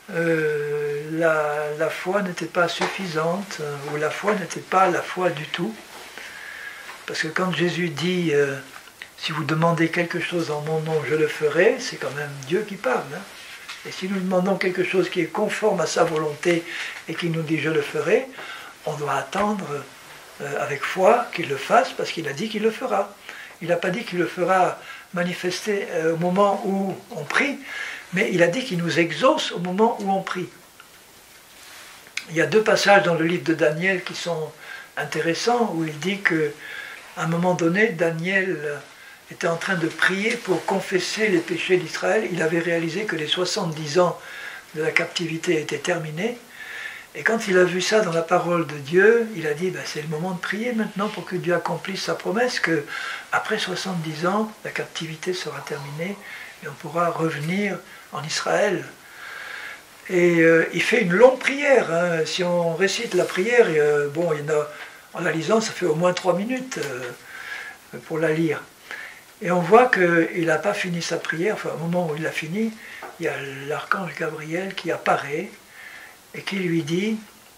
la foi n'était pas suffisante, ou la foi n'était pas la foi du tout. Parce que quand Jésus dit si vous demandez quelque chose en mon nom, je le ferai, c'est quand même Dieu qui parle. Hein. Et si nous demandons quelque chose qui est conforme à sa volonté et qui nous dit je le ferai, on doit attendre avec foi qu'il le fasse parce qu'il a dit qu'il le fera. Il n'a pas dit qu'il le fera manifester au moment où on prie, mais il a dit qu'il nous exauce au moment où on prie. Il y a 2 passages dans le livre de Daniel qui sont intéressants, où il dit qu'à un moment donné, Daniel était en train de prier pour confesser les péchés d'Israël. Il avait réalisé que les 70 ans de la captivité étaient terminés. Et quand il a vu ça dans la parole de Dieu, il a dit, c'est le moment de prier maintenant pour que Dieu accomplisse sa promesse, qu'après 70 ans, la captivité sera terminée et on pourra revenir en Israël. Et il fait une longue prière. Hein. Si on récite la prière, il y en a, en la lisant, ça fait au moins 3 minutes pour la lire. Et on voit qu'il n'a pas fini sa prière. Enfin, au moment où il a fini, il y a l'archange Gabriel qui apparaît et qui lui dit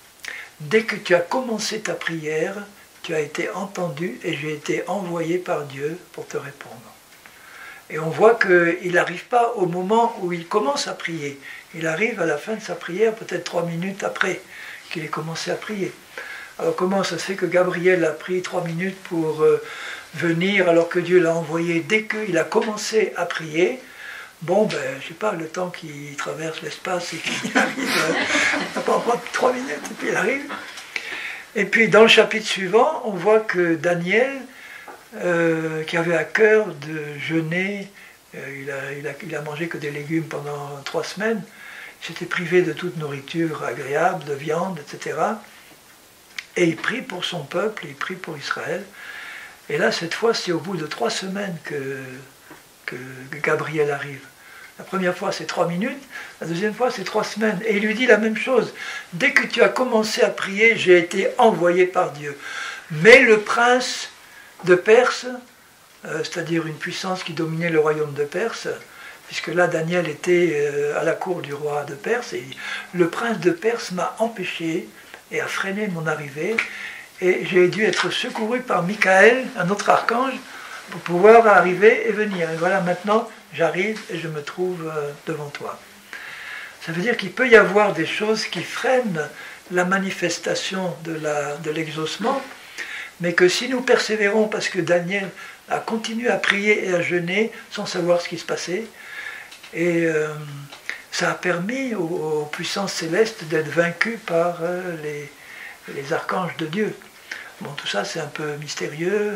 « Dès que tu as commencé ta prière, tu as été entendu et j'ai été envoyé par Dieu pour te répondre. » Et on voit qu'il n'arrive pas au moment où il commence à prier. Il arrive à la fin de sa prière, peut-être 3 minutes après qu'il ait commencé à prier. Alors comment ça se fait que Gabriel a pris 3 minutes pour venir alors que Dieu l'a envoyé dès qu'il a commencé à prier? Bon, je ne sais pas, le temps qu'il traverse l'espace et qu'il arrive, ça peut en prendre 3 minutes et puis il arrive. Et puis dans le chapitre suivant, on voit que Daniel, qui avait à cœur de jeûner, il a mangé que des légumes pendant 3 semaines, il s'était privé de toute nourriture agréable, de viande, etc. Et il prie pour son peuple, il prie pour Israël. Et là, cette fois, c'est au bout de 3 semaines que Gabriel arrive. La première fois, c'est 3 minutes, la deuxième fois, c'est 3 semaines. Et il lui dit la même chose. Dès que tu as commencé à prier, j'ai été envoyé par Dieu. Mais le prince de Perse, c'est-à-dire une puissance qui dominait le royaume de Perse, puisque là, Daniel était à la cour du roi de Perse, et le prince de Perse m'a empêché et a freiné mon arrivée, et j'ai dû être secouru par Michael, un autre archange, pour pouvoir arriver et venir. Et voilà, maintenant, j'arrive et je me trouve devant toi. Ça veut dire qu'il peut y avoir des choses qui freinent la manifestation de l'exaucement, mais que si nous persévérons, parce que Daniel a continué à prier et à jeûner sans savoir ce qui se passait, et ça a permis aux puissances célestes d'être vaincues par les archanges de Dieu. Bon, tout ça c'est un peu mystérieux,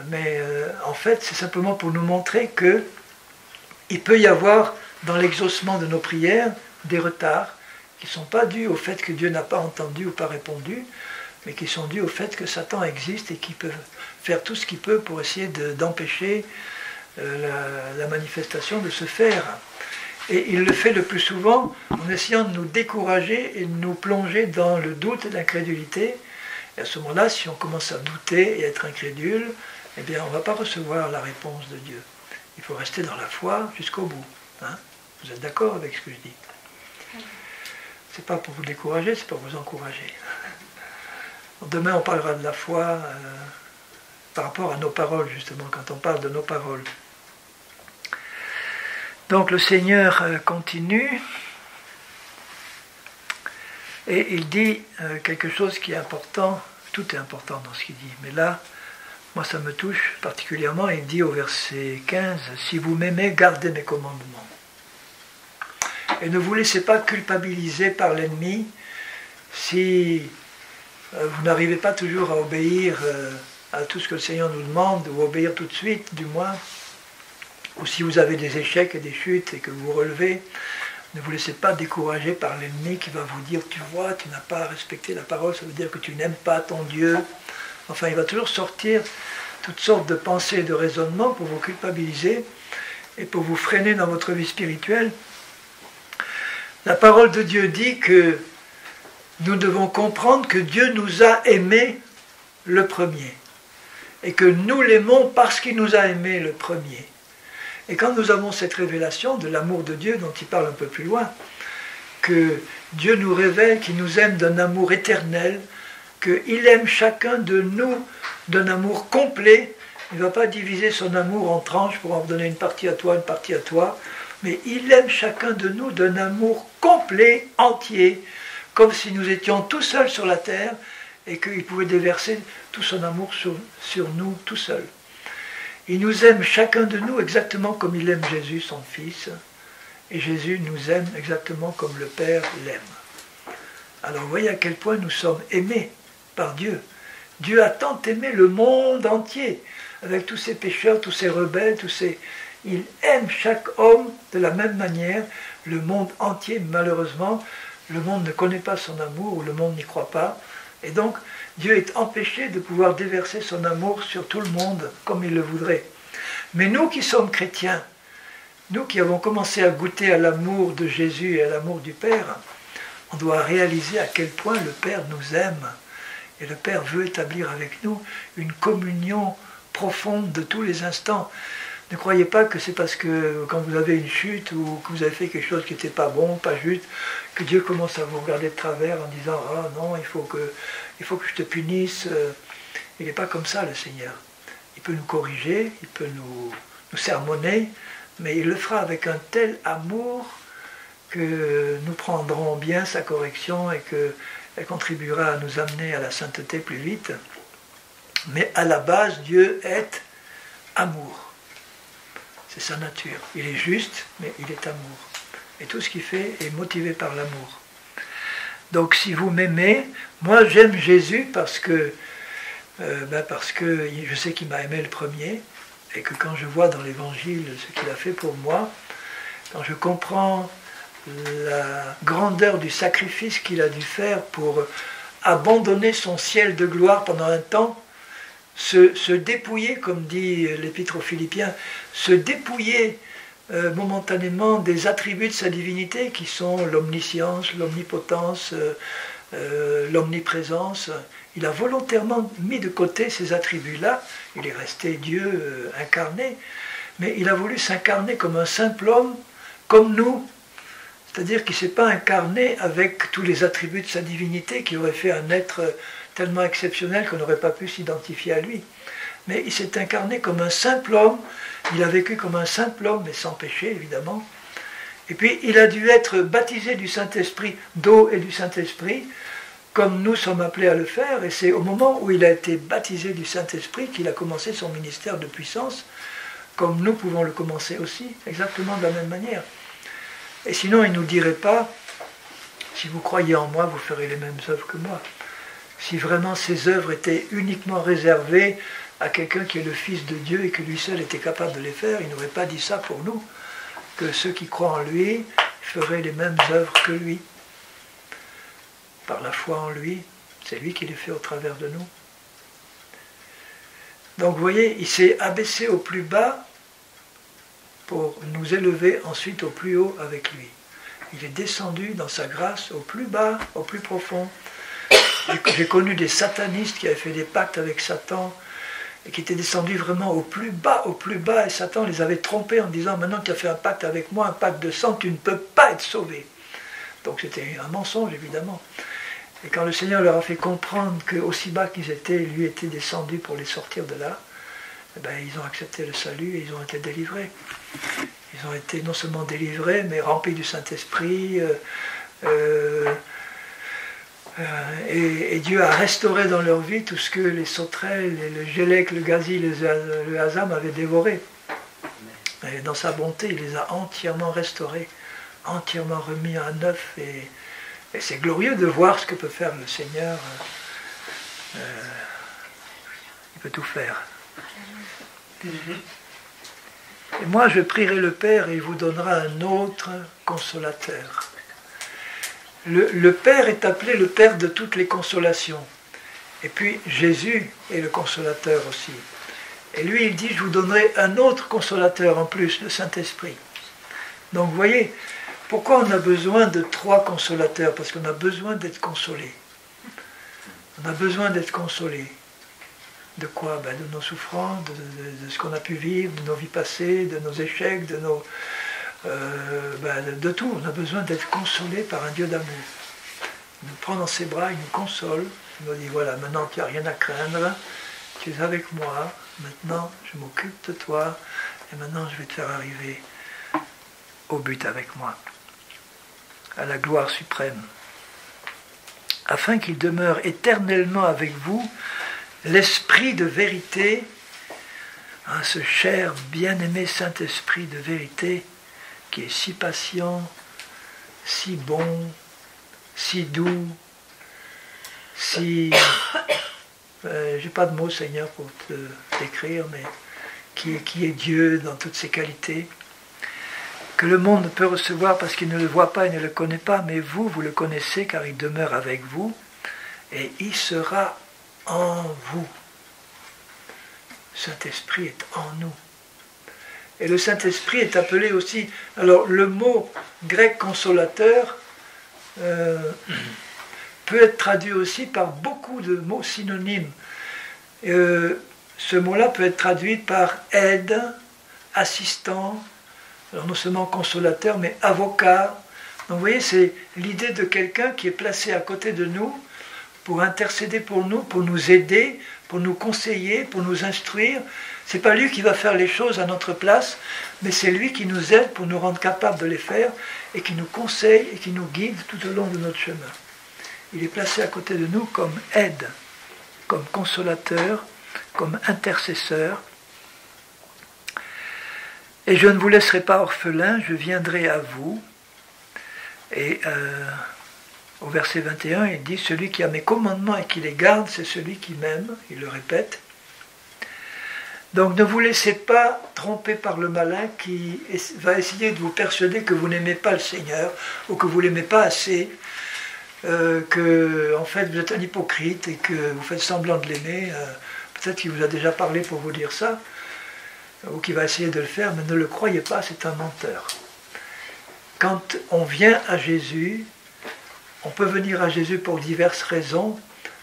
mais en fait c'est simplement pour nous montrer que il peut y avoir dans l'exaucement de nos prières des retards qui ne sont pas dus au fait que Dieu n'a pas entendu ou pas répondu, mais qui sont dus au fait que Satan existe et qu'il peut faire tout ce qu'il peut pour essayer d'empêcher la manifestation de se faire. Et il le fait le plus souvent en essayant de nous décourager et de nous plonger dans le doute et l'incrédulité. Et à ce moment-là, si on commence à douter et être incrédule, eh bien on ne va pas recevoir la réponse de Dieu. Il faut rester dans la foi jusqu'au bout. Hein? Vous êtes d'accord avec ce que je dis? C'est pas pour vous décourager, c'est pour vous encourager. Demain, on parlera de la foi par rapport à nos paroles, justement, quand on parle de nos paroles. Donc le Seigneur continue et il dit quelque chose qui est important. Tout est important dans ce qu'il dit, mais là, moi ça me touche particulièrement. Il dit au verset 15, « Si vous m'aimez, gardez mes commandements. Et ne vous laissez pas culpabiliser par l'ennemi si vous n'arrivez pas toujours à obéir à tout ce que le Seigneur nous demande, ou obéir tout de suite, du moins, ou si vous avez des échecs et des chutes et que vous vous relevez, ne vous laissez pas décourager par l'ennemi qui va vous dire « Tu vois, tu n'as pas respecté la parole, ça veut dire que tu n'aimes pas ton Dieu. » Enfin, il va toujours sortir toutes sortes de pensées et de raisonnements pour vous culpabiliser et pour vous freiner dans votre vie spirituelle. La parole de Dieu dit que nous devons comprendre que Dieu nous a aimés le premier. Et que nous l'aimons parce qu'il nous a aimés le premier. Et quand nous avons cette révélation de l'amour de Dieu, dont il parle un peu plus loin, que Dieu nous révèle qu'il nous aime d'un amour éternel, qu'il aime chacun de nous d'un amour complet, Il ne va pas diviser son amour en tranches pour en donner une partie à toi, une partie à toi. Mais il aime chacun de nous d'un amour complet, entier, comme si nous étions tout seuls sur la terre et qu'il pouvait déverser tout son amour sur nous tout seul. Il nous aime chacun de nous exactement comme il aime Jésus, son Fils. Et Jésus nous aime exactement comme le Père l'aime. Alors vous voyez à quel point nous sommes aimés par Dieu. Dieu a tant aimé le monde entier, avec tous ses pécheurs, tous ses rebelles, Il aime chaque homme de la même manière. Le monde entier, malheureusement, le monde ne connaît pas son amour, ou le monde n'y croit pas. Et donc, Dieu est empêché de pouvoir déverser son amour sur tout le monde, comme il le voudrait. Mais nous qui sommes chrétiens, nous qui avons commencé à goûter à l'amour de Jésus et à l'amour du Père, on doit réaliser à quel point le Père nous aime. Et le Père veut établir avec nous une communion profonde de tous les instants. Ne croyez pas que c'est parce que quand vous avez une chute ou que vous avez fait quelque chose qui n'était pas bon, pas juste, que Dieu commence à vous regarder de travers en disant « Ah non, il faut que je te punisse ». Il n'est pas comme ça, le Seigneur. Il peut nous corriger, il peut nous sermonner, mais il le fera avec un tel amour que nous prendrons bien sa correction et qu'elle contribuera à nous amener à la sainteté plus vite. Mais à la base, Dieu est amour. C'est sa nature. Il est juste, mais il est amour. Et tout ce qu'il fait est motivé par l'amour. Donc si vous m'aimez, moi j'aime Jésus parce que je sais qu'il m'a aimé le premier, et que quand je vois dans l'Évangile ce qu'il a fait pour moi, quand je comprends la grandeur du sacrifice qu'il a dû faire pour abandonner son ciel de gloire pendant un temps, se dépouiller, comme dit l'Épître aux Philippiens, se dépouiller momentanément des attributs de sa divinité qui sont l'omniscience, l'omnipotence, l'omniprésence. Il a volontairement mis de côté ces attributs-là. Il est resté Dieu incarné, mais il a voulu s'incarner comme un simple homme, comme nous. C'est-à-dire qu'il ne s'est pas incarné avec tous les attributs de sa divinité qui auraient fait un être tellement exceptionnel qu'on n'aurait pas pu s'identifier à lui. Mais il s'est incarné comme un simple homme, il a vécu comme un simple homme, mais sans péché évidemment. Et puis il a dû être baptisé du Saint-Esprit, d'eau et du Saint-Esprit, comme nous sommes appelés à le faire, et c'est au moment où il a été baptisé du Saint-Esprit qu'il a commencé son ministère de puissance, comme nous pouvons le commencer aussi, exactement de la même manière. Et sinon il ne nous dirait pas, si vous croyez en moi, vous ferez les mêmes œuvres que moi. Si vraiment ces œuvres étaient uniquement réservées à quelqu'un qui est le Fils de Dieu et que lui seul était capable de les faire, il n'aurait pas dit ça pour nous, que ceux qui croient en lui feraient les mêmes œuvres que lui. Par la foi en lui, c'est lui qui les fait au travers de nous. Donc vous voyez, il s'est abaissé au plus bas pour nous élever ensuite au plus haut avec lui. Il est descendu dans sa grâce au plus bas, au plus profond. J'ai connu des satanistes qui avaient fait des pactes avec Satan et qui étaient descendus vraiment au plus bas, et Satan les avait trompés en disant « Maintenant que tu as fait un pacte avec moi, un pacte de sang, tu ne peux pas être sauvé. » Donc c'était un mensonge évidemment. Et quand le Seigneur leur a fait comprendre qu'aussi bas qu'ils étaient, lui était descendu pour les sortir de là, eh bien, ils ont accepté le salut et ils ont été délivrés. Ils ont été non seulement délivrés, mais remplis du Saint-Esprit. Et Dieu a restauré dans leur vie tout ce que les sauterelles, le gélec, le gazi, le hasam avaient dévoré. Et dans sa bonté, il les a entièrement restaurés, entièrement remis à neuf. Et c'est glorieux de voir ce que peut faire le Seigneur. Il peut tout faire. Et moi, je prierai le Père et il vous donnera un autre consolateur. Le Père est appelé le Père de toutes les consolations. Et puis Jésus est le consolateur aussi. Et lui, il dit, je vous donnerai un autre consolateur en plus, le Saint-Esprit. Donc vous voyez, pourquoi on a besoin de 3 consolateurs? Parce qu'on a besoin d'être consolés. On a besoin d'être consolés. De quoi? De nos souffrances, de ce qu'on a pu vivre, de nos vies passées, de nos échecs, de tout. On a besoin d'être consolés par un Dieu d'amour. Il nous prend dans ses bras, il nous console, il nous dit voilà, maintenant tu n'as rien à craindre, tu es avec moi, maintenant je m'occupe de toi, et maintenant je vais te faire arriver au but avec moi, à la gloire suprême. Afin qu'il demeure éternellement avec vous, l'Esprit de vérité, ce cher, bien-aimé Saint-Esprit de vérité, qui est si patient, si bon, si doux, si... j'ai pas de mots, Seigneur, pour te décrire, mais qui est Dieu dans toutes ses qualités, que le monde ne peut recevoir parce qu'il ne le voit pas et ne le connaît pas, mais vous, vous le connaissez car il demeure avec vous et il sera en vous. Saint-Esprit est en nous. Et le Saint-Esprit est appelé aussi, alors le mot grec consolateur peut être traduit aussi par beaucoup de mots synonymes. Ce mot-là peut être traduit par aide, assistant, alors non seulement consolateur, mais avocat. Donc vous voyez, c'est l'idée de quelqu'un qui est placé à côté de nous pour intercéder pour nous aider, pour nous conseiller, pour nous instruire. Ce n'est pas lui qui va faire les choses à notre place, mais c'est lui qui nous aide pour nous rendre capables de les faire et qui nous conseille et qui nous guide tout au long de notre chemin. Il est placé à côté de nous comme aide, comme consolateur, comme intercesseur. Et je ne vous laisserai pas orphelin, je viendrai à vous. Et au verset 21, il dit, celui qui a mes commandements et qui les garde, c'est celui qui m'aime, il le répète. Donc ne vous laissez pas tromper par le malin qui va essayer de vous persuader que vous n'aimez pas le Seigneur, ou que vous ne l'aimez pas assez, que en fait vous êtes un hypocrite et que vous faites semblant de l'aimer. Peut-être qu'il vous a déjà parlé pour vous dire ça, ou qui va essayer de le faire, mais ne le croyez pas, c'est un menteur. Quand on vient à Jésus, on peut venir à Jésus pour diverses raisons,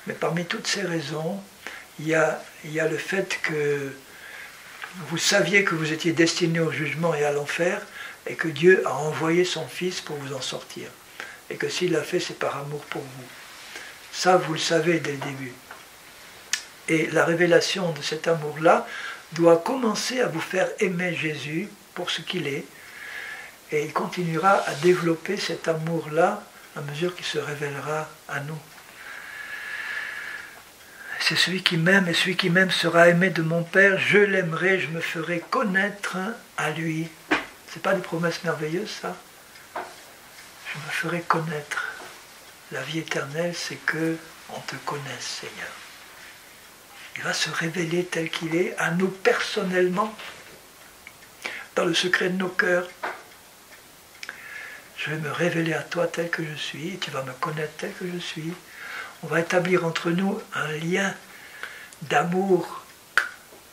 mais parmi toutes ces raisons, il y a le fait que vous saviez que vous étiez destiné au jugement et à l'enfer, et que Dieu a envoyé son Fils pour vous en sortir. Et que s'il l'a fait, c'est par amour pour vous. Ça, vous le savez dès le début. Et la révélation de cet amour-là doit commencer à vous faire aimer Jésus pour ce qu'il est, et il continuera à développer cet amour-là à mesure qu'il se révélera à nous. C'est celui qui m'aime, et celui qui m'aime sera aimé de mon Père, je l'aimerai, je me ferai connaître à lui. C'est pas des promesses merveilleuses, ça? Je me ferai connaître. La vie éternelle, c'est que on te connaisse, Seigneur. Il va se révéler tel qu'il est, à nous personnellement, dans le secret de nos cœurs. Je vais me révéler à toi tel que je suis, et tu vas me connaître tel que je suis. On va établir entre nous un lien d'amour,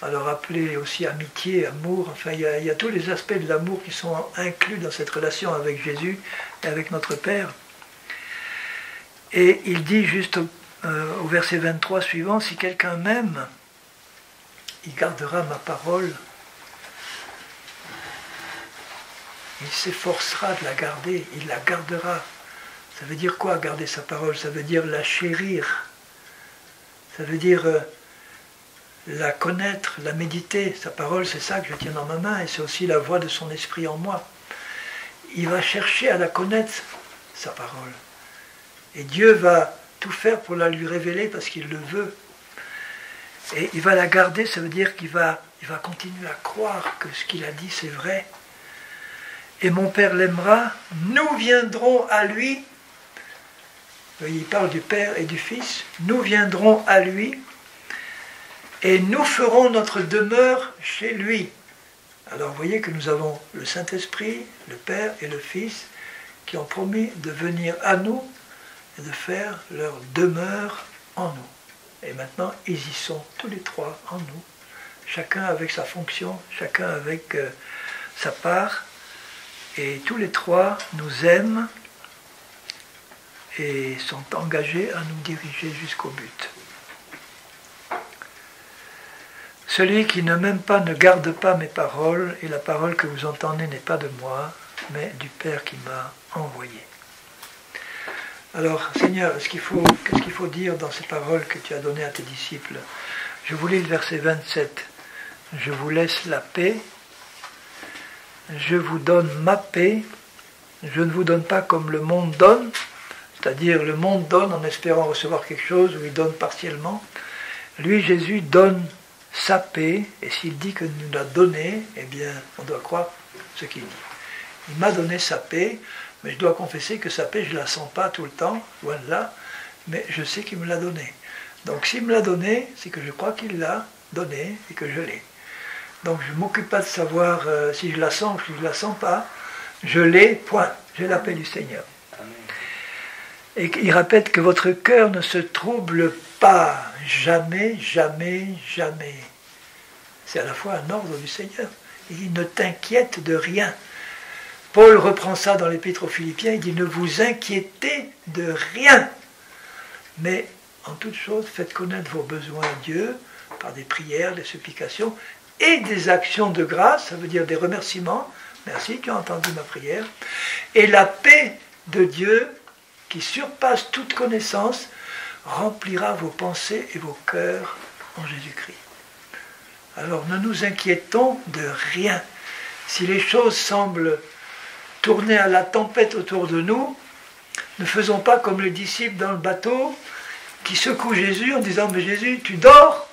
alors appelé aussi amitié, amour, enfin il y a tous les aspects de l'amour qui sont inclus dans cette relation avec Jésus et avec notre Père. Et il dit juste au verset 23 suivant, si quelqu'un m'aime, il gardera ma parole, il s'efforcera de la garder, il la gardera. Ça veut dire quoi, garder sa parole? Ça veut dire la chérir, ça veut dire la connaître, la méditer. Sa parole, c'est ça que je tiens dans ma main, et c'est aussi la voix de son esprit en moi. Il va chercher à la connaître, sa parole. Et Dieu va tout faire pour la lui révéler parce qu'il le veut. Et il va la garder, ça veut dire qu'il va continuer à croire que ce qu'il a dit, c'est vrai. Et mon Père l'aimera, nous viendrons à lui. Il parle du Père et du Fils. Nous viendrons à lui et nous ferons notre demeure chez lui. Alors vous voyez que nous avons le Saint-Esprit, le Père et le Fils qui ont promis de venir à nous et de faire leur demeure en nous. Et maintenant, ils y sont tous les trois en nous, chacun avec sa fonction, chacun avec sa part, et tous les trois nous aiment et sont engagés à nous diriger jusqu'au but. Celui qui ne m'aime pas ne garde pas mes paroles, et la parole que vous entendez n'est pas de moi, mais du Père qui m'a envoyé. Alors, Seigneur, qu'est-ce qu'il faut dire dans ces paroles que tu as données à tes disciples? Je vous lis le verset 27. je vous laisse la paix, je vous donne ma paix, je ne vous donne pas comme le monde donne, c'est-à-dire le monde donne en espérant recevoir quelque chose, ou il donne partiellement. Lui, Jésus, donne sa paix, et s'il dit que nous l'a donné, eh bien, on doit croire ce qu'il dit. Il m'a donné sa paix, mais je dois confesser que sa paix, je ne la sens pas tout le temps, loin de là, mais je sais qu'il me l'a donnée. Donc s'il me l'a donnée, c'est que je crois qu'il l'a donnée et que je l'ai. Donc je ne m'occupe pas de savoir si je la sens ou si je ne la sens pas. Je l'ai, point. J'ai la paix du Seigneur. Amen. Et il répète que votre cœur ne se trouble pas. Jamais, jamais, jamais. C'est à la fois un ordre du Seigneur. Il dit ne t'inquiète de rien. Paul reprend ça dans l'Épître aux Philippiens. Il dit ne vous inquiétez de rien. Mais en toute chose, faites connaître vos besoins à Dieu par des prières, des supplications et des actions de grâce, ça veut dire des remerciements. Merci, tu as entendu ma prière. Et la paix de Dieu, qui surpasse toute connaissance, remplira vos pensées et vos cœurs en Jésus-Christ. Alors ne nous inquiétons de rien. Si les choses semblent tourner à la tempête autour de nous, ne faisons pas comme les disciples dans le bateau qui secouent Jésus en disant « Mais Jésus, tu dors ?»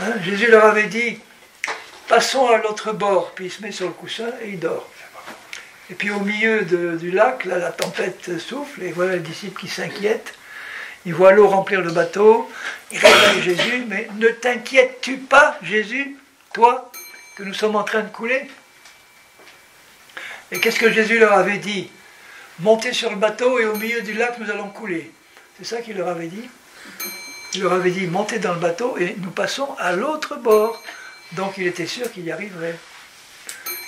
Hein, Jésus leur avait dit « Passons à l'autre bord », puis il se met sur le coussin et il dort. Et puis au milieu du lac, là, la tempête souffle, et voilà les disciples qui s'inquiètent. Ils voient l'eau remplir le bateau, ils réveillent Jésus, mais ne t'inquiètes-tu pas, Jésus, toi, que nous sommes en train de couler? Et qu'est-ce que Jésus leur avait dit? Montez sur le bateau et au milieu du lac, nous allons couler. C'est ça qu'il leur avait dit. Il leur avait dit, montez dans le bateau et nous passons à l'autre bord. Donc il était sûr qu'il y arriverait.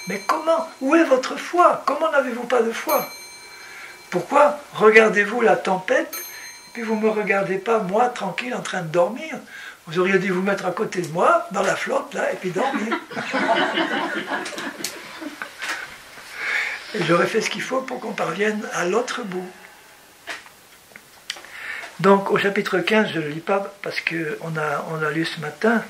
Mais comment? Où est votre foi? Comment n'avez-vous pas de foi? Pourquoi regardez-vous la tempête et puis vous ne me regardez pas, moi, tranquille, en train de dormir? Vous auriez dû vous mettre à côté de moi, dans la flotte, là, et puis dormir. Et j'aurais fait ce qu'il faut pour qu'on parvienne à l'autre bout. Donc au chapitre 15, je ne le lis pas parce qu'on a lu ce matin,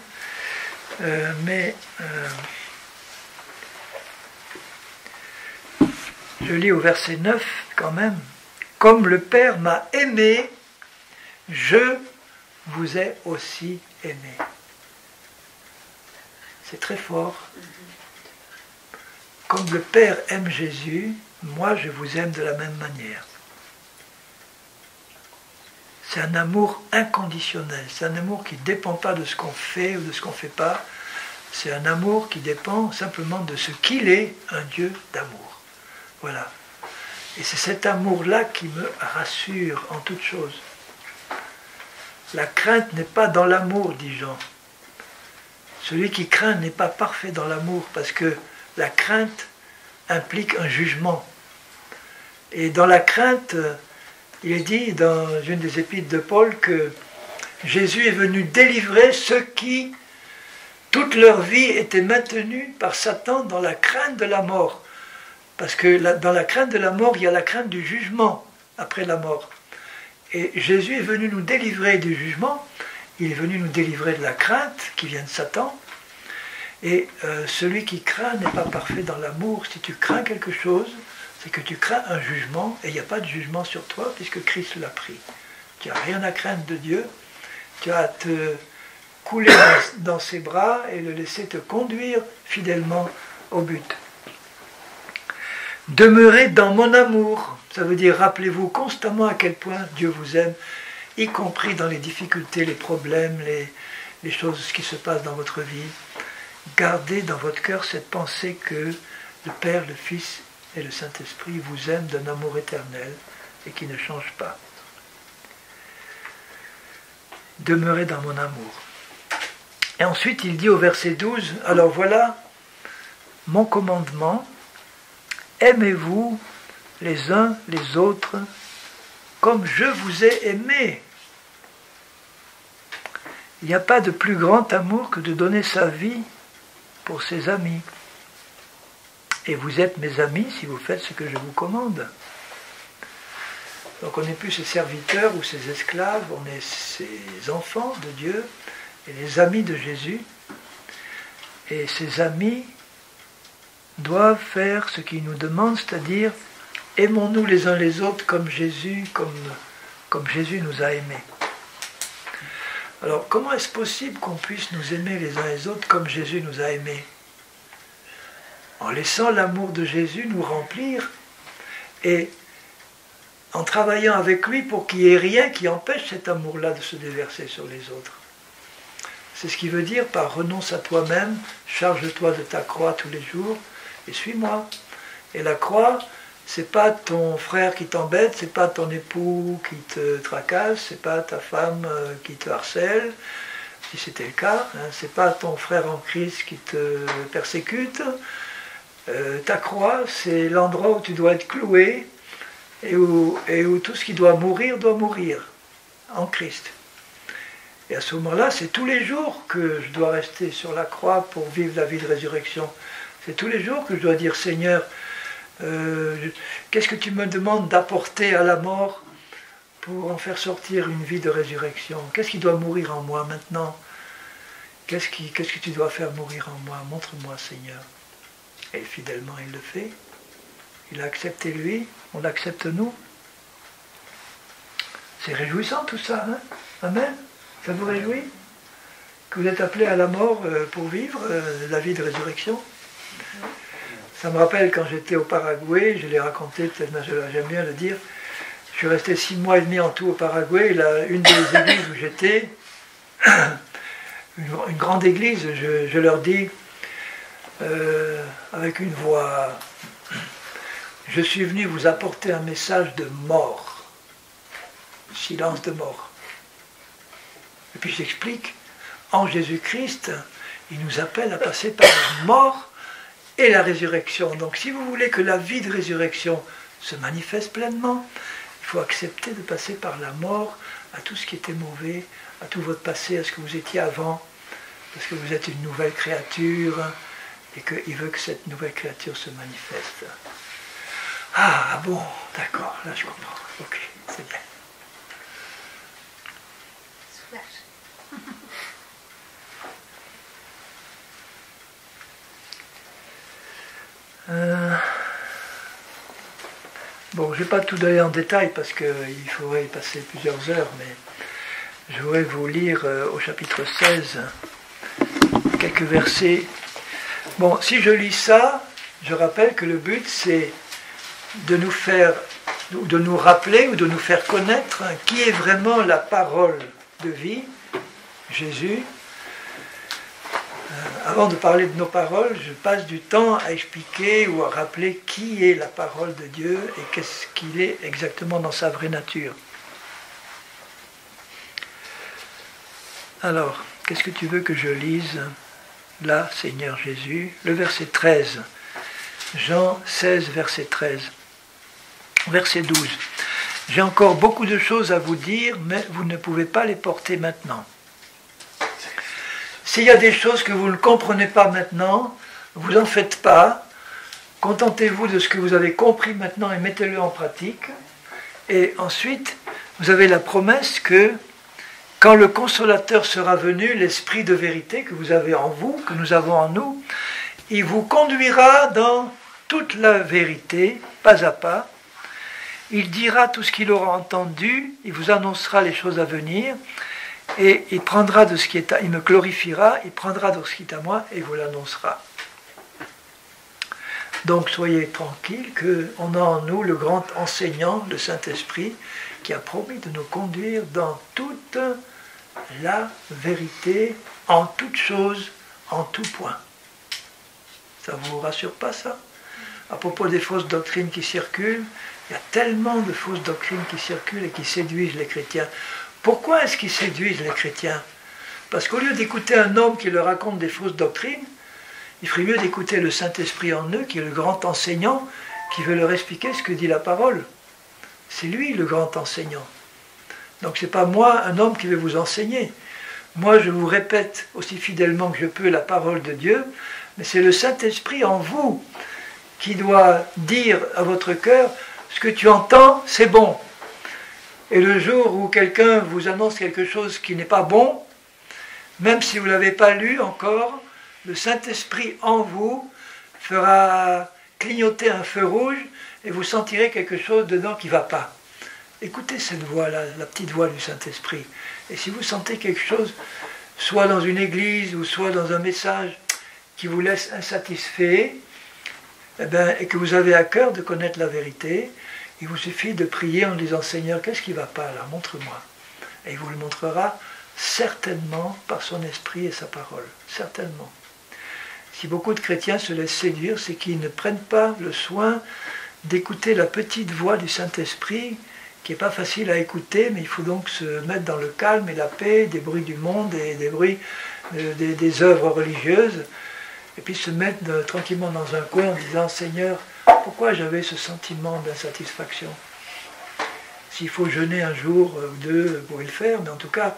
je lis au verset 9 quand même. « Comme le Père m'a aimé, je vous ai aussi aimé. » C'est très fort. Comme le Père aime Jésus, moi je vous aime de la même manière. C'est un amour inconditionnel, c'est un amour qui ne dépend pas de ce qu'on fait ou de ce qu'on ne fait pas, c'est un amour qui dépend simplement de ce qu'il est, un Dieu d'amour. Voilà. Et c'est cet amour-là qui me rassure en toute chose. La crainte n'est pas dans l'amour, dit Jean. Celui qui craint n'est pas parfait dans l'amour, parce que la crainte implique un jugement. Et dans la crainte, il est dit dans une des épîtres de Paul que Jésus est venu délivrer ceux qui, toute leur vie, étaient maintenus par Satan dans la crainte de la mort. Parce que dans la crainte de la mort, il y a la crainte du jugement après la mort. Et Jésus est venu nous délivrer du jugement, il est venu nous délivrer de la crainte qui vient de Satan. Et celui qui craint n'est pas parfait dans l'amour. Si tu crains quelque chose, c'est que tu crains un jugement, et il n'y a pas de jugement sur toi, puisque Christ l'a pris. Tu n'as rien à craindre de Dieu, tu as à te couler dans ses bras et le laisser te conduire fidèlement au but. Demeurez dans mon amour, ça veut dire rappelez-vous constamment à quel point Dieu vous aime, y compris dans les difficultés, les problèmes, les choses qui se passent dans votre vie. Gardez dans votre cœur cette pensée que le Père, le Fils et le Saint-Esprit vous aiment d'un amour éternel et qui ne change pas. Demeurez dans mon amour. Et ensuite il dit au verset 12, alors voilà mon commandement, aimez-vous les uns les autres comme je vous ai aimé. Il n'y a pas de plus grand amour que de donner sa vie pour ses amis. Et vous êtes mes amis si vous faites ce que je vous commande. Donc on n'est plus ses serviteurs ou ses esclaves, on est ses enfants de Dieu et les amis de Jésus. Et ses amis doivent faire ce qu'il nous demande, c'est-à-dire aimons-nous les uns les autres comme Jésus nous a aimés. Alors, comment est-ce possible qu'on puisse nous aimer les uns les autres comme Jésus nous a aimés? En laissant l'amour de Jésus nous remplir et en travaillant avec lui pour qu'il n'y ait rien qui empêche cet amour-là de se déverser sur les autres. C'est ce qui veut dire par renonce à toi-même, charge-toi de ta croix tous les jours et suis-moi. Et la croix, c'est pas ton frère qui t'embête, c'est pas ton époux qui te tracasse, c'est pas ta femme qui te harcèle, si c'était le cas, hein, c'est pas ton frère en Christ qui te persécute. Ta croix, c'est l'endroit où tu dois être cloué et où tout ce qui doit mourir en Christ. Et à ce moment-là, c'est tous les jours que je dois rester sur la croix pour vivre la vie de résurrection. C'est tous les jours que je dois dire, Seigneur, qu'est-ce que tu me demandes d'apporter à la mort pour en faire sortir une vie de résurrection? Qu'est-ce qui doit mourir en moi maintenant? Qu'est-ce que tu dois faire mourir en moi? Montre-moi, Seigneur. Et fidèlement, il le fait. Il a accepté lui, on l'accepte nous. C'est réjouissant tout ça, hein? Amen. Ça vous réjouit? Que vous êtes appelés à la mort pour vivre la vie de résurrection? Ça me rappelle quand j'étais au Paraguay, je l'ai raconté, peut-être j'aime bien le dire, je suis resté 6 mois et demi en tout au Paraguay, une des églises où j'étais, une grande église, je leur dis, avec une voix, je suis venu vous apporter un message de mort, silence de mort. Et puis j'explique, en Jésus-Christ, il nous appelle à passer par la mort et la résurrection. Donc si vous voulez que la vie de résurrection se manifeste pleinement, il faut accepter de passer par la mort à tout ce qui était mauvais, à tout votre passé, à ce que vous étiez avant, parce que vous êtes une nouvelle créature et qu'il veut que cette nouvelle créature se manifeste. Ah bon, d'accord, là je comprends. Ok, c'est bien. Bon, je ne vais pas tout donner en détail parce qu'il faudrait y passer plusieurs heures, mais je voudrais vous lire au chapitre 16 quelques versets. Bon, si je lis ça, je rappelle que le but c'est de nous faire, ou de nous rappeler ou de nous faire connaître qui est vraiment la parole de vie, Jésus. Avant de parler de nos paroles, je passe du temps à expliquer ou à rappeler qui est la parole de Dieu et qu'est-ce qu'il est exactement dans sa vraie nature. Alors, qu'est-ce que tu veux que je lise là, Seigneur Jésus? Le verset 13. Jean 16, verset 13. Verset 12. J'ai encore beaucoup de choses à vous dire, mais vous ne pouvez pas les porter maintenant. S'il y a des choses que vous ne comprenez pas maintenant, vous n'en faites pas. Contentez-vous de ce que vous avez compris maintenant et mettez-le en pratique. Et ensuite, vous avez la promesse que quand le Consolateur sera venu, l'Esprit de vérité que vous avez en vous, que nous avons en nous, il vous conduira dans toute la vérité, pas à pas. Il dira tout ce qu'il aura entendu, il vous annoncera les choses à venir. Et il prendra de ce qui est il me glorifiera, il prendra de ce qui est à moi et vous l'annoncera. Donc soyez tranquilles qu'on a en nous le grand enseignant, le Saint-Esprit, qui a promis de nous conduire dans toute la vérité, en toute chose, en tout point. Ça ne vous rassure pas ça? À propos des fausses doctrines qui circulent, il y a tellement de fausses doctrines qui circulent et qui séduisent les chrétiens. Pourquoi est-ce qu'ils séduisent les chrétiens? Parce qu'au lieu d'écouter un homme qui leur raconte des fausses doctrines, il ferait mieux d'écouter le Saint-Esprit en eux, qui est le grand enseignant, qui veut leur expliquer ce que dit la parole. C'est lui le grand enseignant. Donc ce n'est pas moi, un homme, qui vais vous enseigner. Moi, je vous répète aussi fidèlement que je peux la parole de Dieu, mais c'est le Saint-Esprit en vous qui doit dire à votre cœur, ce que tu entends, c'est bon. Et le jour où quelqu'un vous annonce quelque chose qui n'est pas bon, même si vous ne l'avez pas lu encore, le Saint-Esprit en vous fera clignoter un feu rouge et vous sentirez quelque chose dedans qui ne va pas. Écoutez cette voix-là, la petite voix du Saint-Esprit. Et si vous sentez quelque chose, soit dans une église ou soit dans un message qui vous laisse insatisfait, et que vous avez à cœur de connaître la vérité, il vous suffit de prier en disant « Seigneur, qu'est-ce qui ne va pas là? Montre-moi. » Et il vous le montrera certainement par son esprit et sa parole. Certainement. Si beaucoup de chrétiens se laissent séduire, c'est qu'ils ne prennent pas le soin d'écouter la petite voix du Saint-Esprit, qui n'est pas facile à écouter, mais il faut donc se mettre dans le calme et la paix des bruits du monde et des bruits des œuvres religieuses, et puis se mettre tranquillement dans un coin en disant « Seigneur, pourquoi j'avais ce sentiment d'insatisfaction ?» S'il faut jeûner un jour ou deux, vous pouvez le faire, mais en tout cas,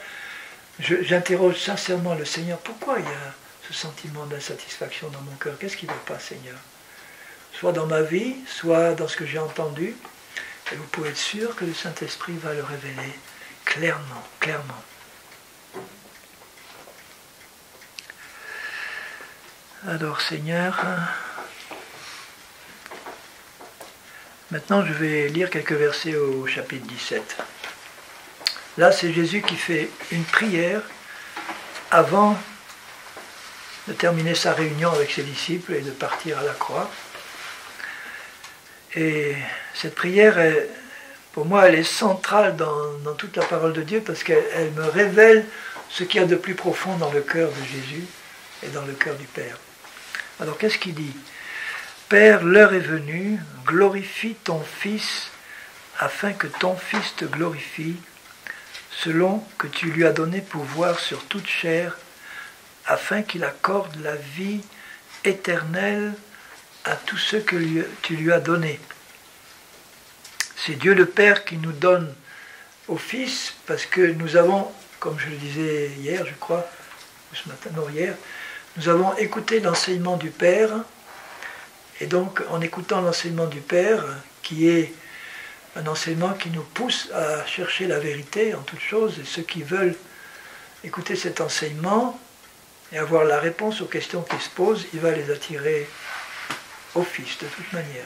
j'interroge sincèrement le Seigneur, pourquoi il y a ce sentiment d'insatisfaction dans mon cœur? Qu'est-ce qui ne va pas, Seigneur? Soit dans ma vie, soit dans ce que j'ai entendu, et vous pouvez être sûr que le Saint-Esprit va le révéler clairement, clairement. Alors, Seigneur, maintenant je vais lire quelques versets au chapitre 17. Là, c'est Jésus qui fait une prière avant de terminer sa réunion avec ses disciples et de partir à la croix. Et cette prière, pour moi, elle est centrale dans toute la parole de Dieu parce qu'elle me révèle ce qu'il y a de plus profond dans le cœur de Jésus et dans le cœur du Père. Alors, qu'est-ce qu'il dit? Père, l'heure est venue, glorifie ton Fils, afin que ton Fils te glorifie, selon que tu lui as donné pouvoir sur toute chair, afin qu'il accorde la vie éternelle à tous ceux que tu lui as donnés. C'est Dieu le Père qui nous donne au Fils, parce que nous avons, comme je le disais hier, je crois, ou ce matin, non hier, nous avons écouté l'enseignement du Père, et donc en écoutant l'enseignement du Père, qui est un enseignement qui nous pousse à chercher la vérité en toutes choses, et ceux qui veulent écouter cet enseignement et avoir la réponse aux questions qui se posent, il va les attirer au Fils, de toute manière.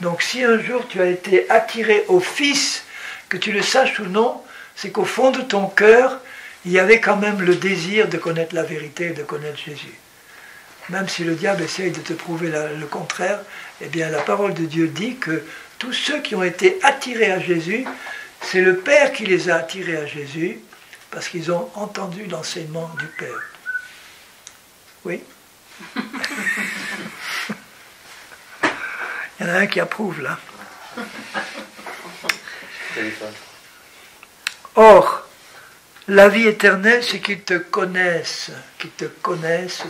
Donc si un jour tu as été attiré au Fils, que tu le saches ou non, c'est qu'au fond de ton cœur, il y avait quand même le désir de connaître la vérité et de connaître Jésus. Même si le diable essaye de te prouver le contraire, eh bien la parole de Dieu dit que tous ceux qui ont été attirés à Jésus, c'est le Père qui les a attirés à Jésus, parce qu'ils ont entendu l'enseignement du Père. Oui? Il y en a un qui approuve là. Or, la vie éternelle, c'est qu'ils te connaissent,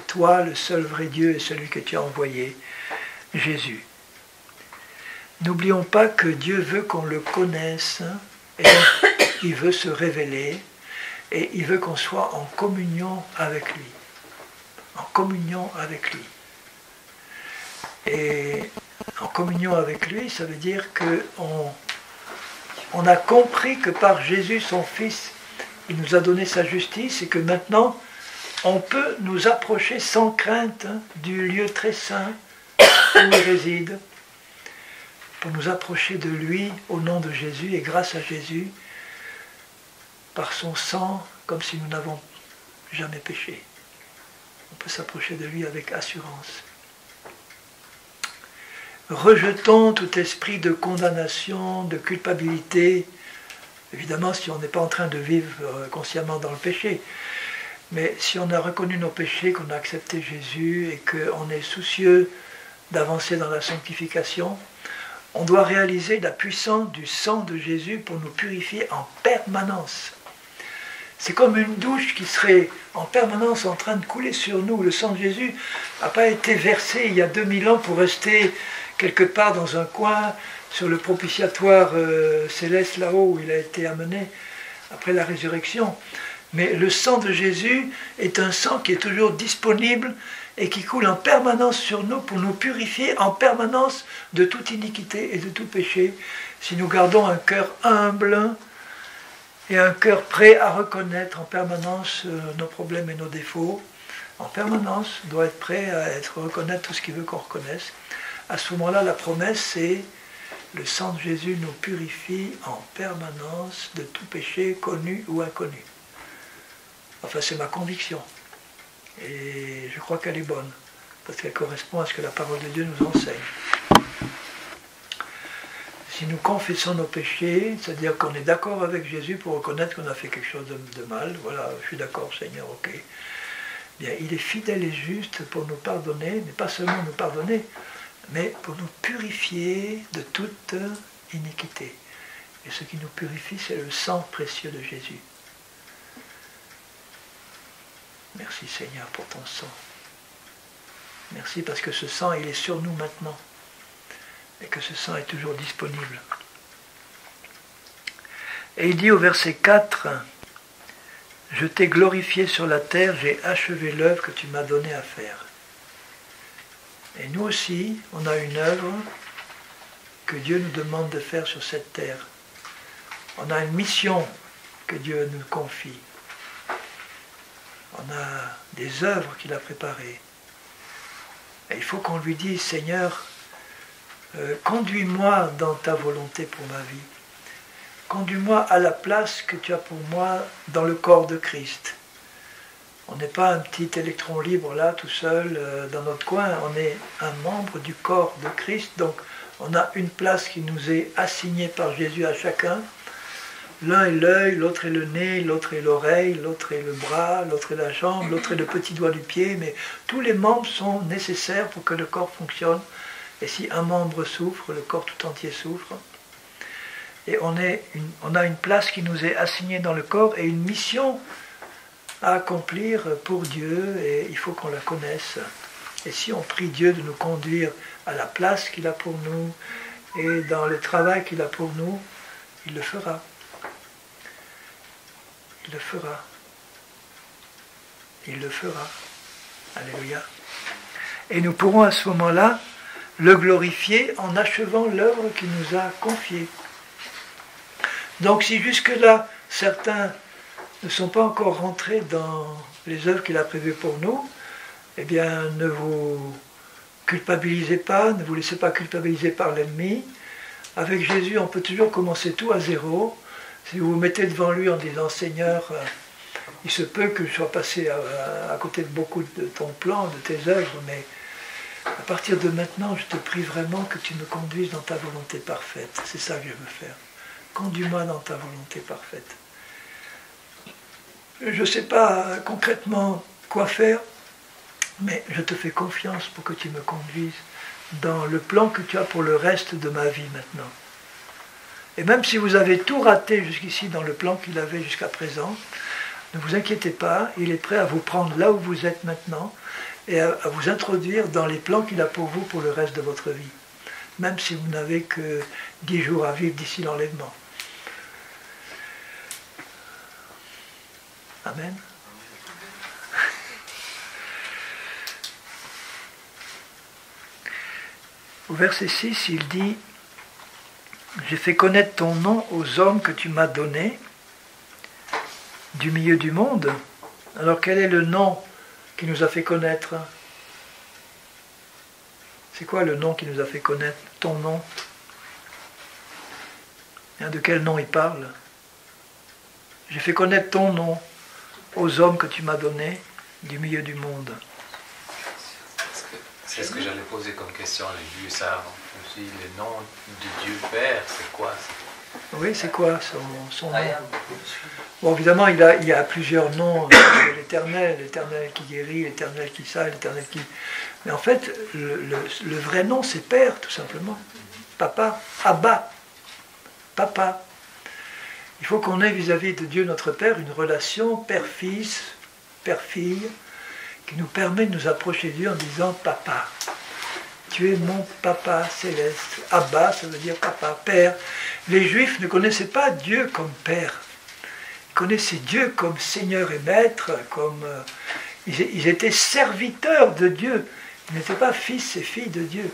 toi, le seul vrai Dieu et celui que tu as envoyé, Jésus. N'oublions pas que Dieu veut qu'on le connaisse, et donc il veut se révéler, et il veut qu'on soit en communion avec lui. En communion avec lui. Et en communion avec lui, ça veut dire qu'on a compris que par Jésus, son Fils, il nous a donné sa justice et que maintenant, on peut nous approcher sans crainte du lieu très saint où il réside, pour nous approcher de lui au nom de Jésus et grâce à Jésus, par son sang, comme si nous n'avons jamais péché. On peut s'approcher de lui avec assurance. Rejetons tout esprit de condamnation, de culpabilité, évidemment si on n'est pas en train de vivre consciemment dans le péché, mais si on a reconnu nos péchés, qu'on a accepté Jésus et qu'on est soucieux d'avancer dans la sanctification, on doit réaliser la puissance du sang de Jésus pour nous purifier en permanence. C'est comme une douche qui serait en permanence en train de couler sur nous. Le sang de Jésus n'a pas été versé il y a 2000 ans pour rester quelque part dans un coin sur le propitiatoire céleste là-haut où il a été amené après la résurrection. Mais le sang de Jésus est un sang qui est toujours disponible et qui coule en permanence sur nous pour nous purifier en permanence de toute iniquité et de tout péché. Si nous gardons un cœur humble et un cœur prêt à reconnaître en permanence nos problèmes et nos défauts, en permanence, doit être prêt à reconnaître tout ce qu'il veut qu'on reconnaisse. À ce moment-là, la promesse, c'est le sang de Jésus nous purifie en permanence de tout péché connu ou inconnu. Enfin, c'est ma conviction. Et je crois qu'elle est bonne, parce qu'elle correspond à ce que la parole de Dieu nous enseigne. Si nous confessons nos péchés, c'est-à-dire qu'on est d'accord avec Jésus pour reconnaître qu'on a fait quelque chose de mal, voilà, je suis d'accord Seigneur, ok. Bien, il est fidèle et juste pour nous pardonner, mais pas seulement nous pardonner, mais pour nous purifier de toute iniquité. Et ce qui nous purifie, c'est le sang précieux de Jésus. Merci Seigneur pour ton sang. Merci parce que ce sang, il est sur nous maintenant. Et que ce sang est toujours disponible. Et il dit au verset 4, « Je t'ai glorifié sur la terre, j'ai achevé l'œuvre que tu m'as donné à faire. » Et nous aussi, on a une œuvre que Dieu nous demande de faire sur cette terre. On a une mission que Dieu nous confie. On a des œuvres qu'il a préparées. Et il faut qu'on lui dise, Seigneur, conduis-moi dans ta volonté pour ma vie. Conduis-moi à la place que tu as pour moi dans le corps de Christ. On n'est pas un petit électron libre là, tout seul, dans notre coin. On est un membre du corps de Christ. Donc, on a une place qui nous est assignée par Jésus à chacun. L'un est l'œil, l'autre est le nez, l'autre est l'oreille, l'autre est le bras, l'autre est la jambe, l'autre est le petit doigt du pied. Mais tous les membres sont nécessaires pour que le corps fonctionne. Et si un membre souffre, le corps tout entier souffre. Et on a une place qui nous est assignée dans le corps et une mission à accomplir pour Dieu, et il faut qu'on la connaisse. Et si on prie Dieu de nous conduire à la place qu'il a pour nous et dans le travail qu'il a pour nous, il le fera. Il le fera. Il le fera. Alléluia. Et nous pourrons à ce moment-là le glorifier en achevant l'œuvre qu'il nous a confiée. Donc si jusque-là, certains ne sont pas encore rentrés dans les œuvres qu'il a prévues pour nous, eh bien ne vous culpabilisez pas, ne vous laissez pas culpabiliser par l'ennemi. Avec Jésus, on peut toujours commencer tout à zéro. Si vous vous mettez devant lui en disant « Seigneur, il se peut que je sois passé à côté de beaucoup de ton plan, de tes œuvres, mais à partir de maintenant, je te prie vraiment que tu me conduises dans ta volonté parfaite. C'est ça que je veux faire. Conduis-moi dans ta volonté parfaite. » Je ne sais pas concrètement quoi faire, mais je te fais confiance pour que tu me conduises dans le plan que tu as pour le reste de ma vie maintenant. Et même si vous avez tout raté jusqu'ici dans le plan qu'il avait jusqu'à présent, ne vous inquiétez pas, il est prêt à vous prendre là où vous êtes maintenant et à vous introduire dans les plans qu'il a pour vous pour le reste de votre vie, même si vous n'avez que 10 jours à vivre d'ici l'enlèvement. Amen. Au verset 6, il dit « J'ai fait connaître ton nom aux hommes que tu m'as donnés du milieu du monde. » Alors quel est le nom qui nous a fait connaître? C'est quoi le nom qui nous a fait connaître? Ton nom? De quel nom il parle? J'ai fait connaître ton nom aux hommes que tu m'as donnés du milieu du monde. C'est ce que j'allais poser comme question, j'ai vu ça avant. Je me suis dit, le nom de Dieu Père, c'est quoi? Oui, c'est quoi son nom? Bon, évidemment, il y a plusieurs noms. L'Éternel, l'Éternel qui guérit, l'Éternel qui ça, l'Éternel qui... Mais en fait, le vrai nom, c'est Père, tout simplement. Papa, Abba, Papa. Il faut qu'on ait vis-à-vis de Dieu notre Père une relation père-fils, père-fille, qui nous permet de nous approcher de Dieu en disant « Papa, tu es mon Papa céleste ». Abba, ça veut dire Papa, Père. Les Juifs ne connaissaient pas Dieu comme Père. Ils connaissaient Dieu comme Seigneur et Maître, comme... ils étaient serviteurs de Dieu. Ils n'étaient pas fils et filles de Dieu.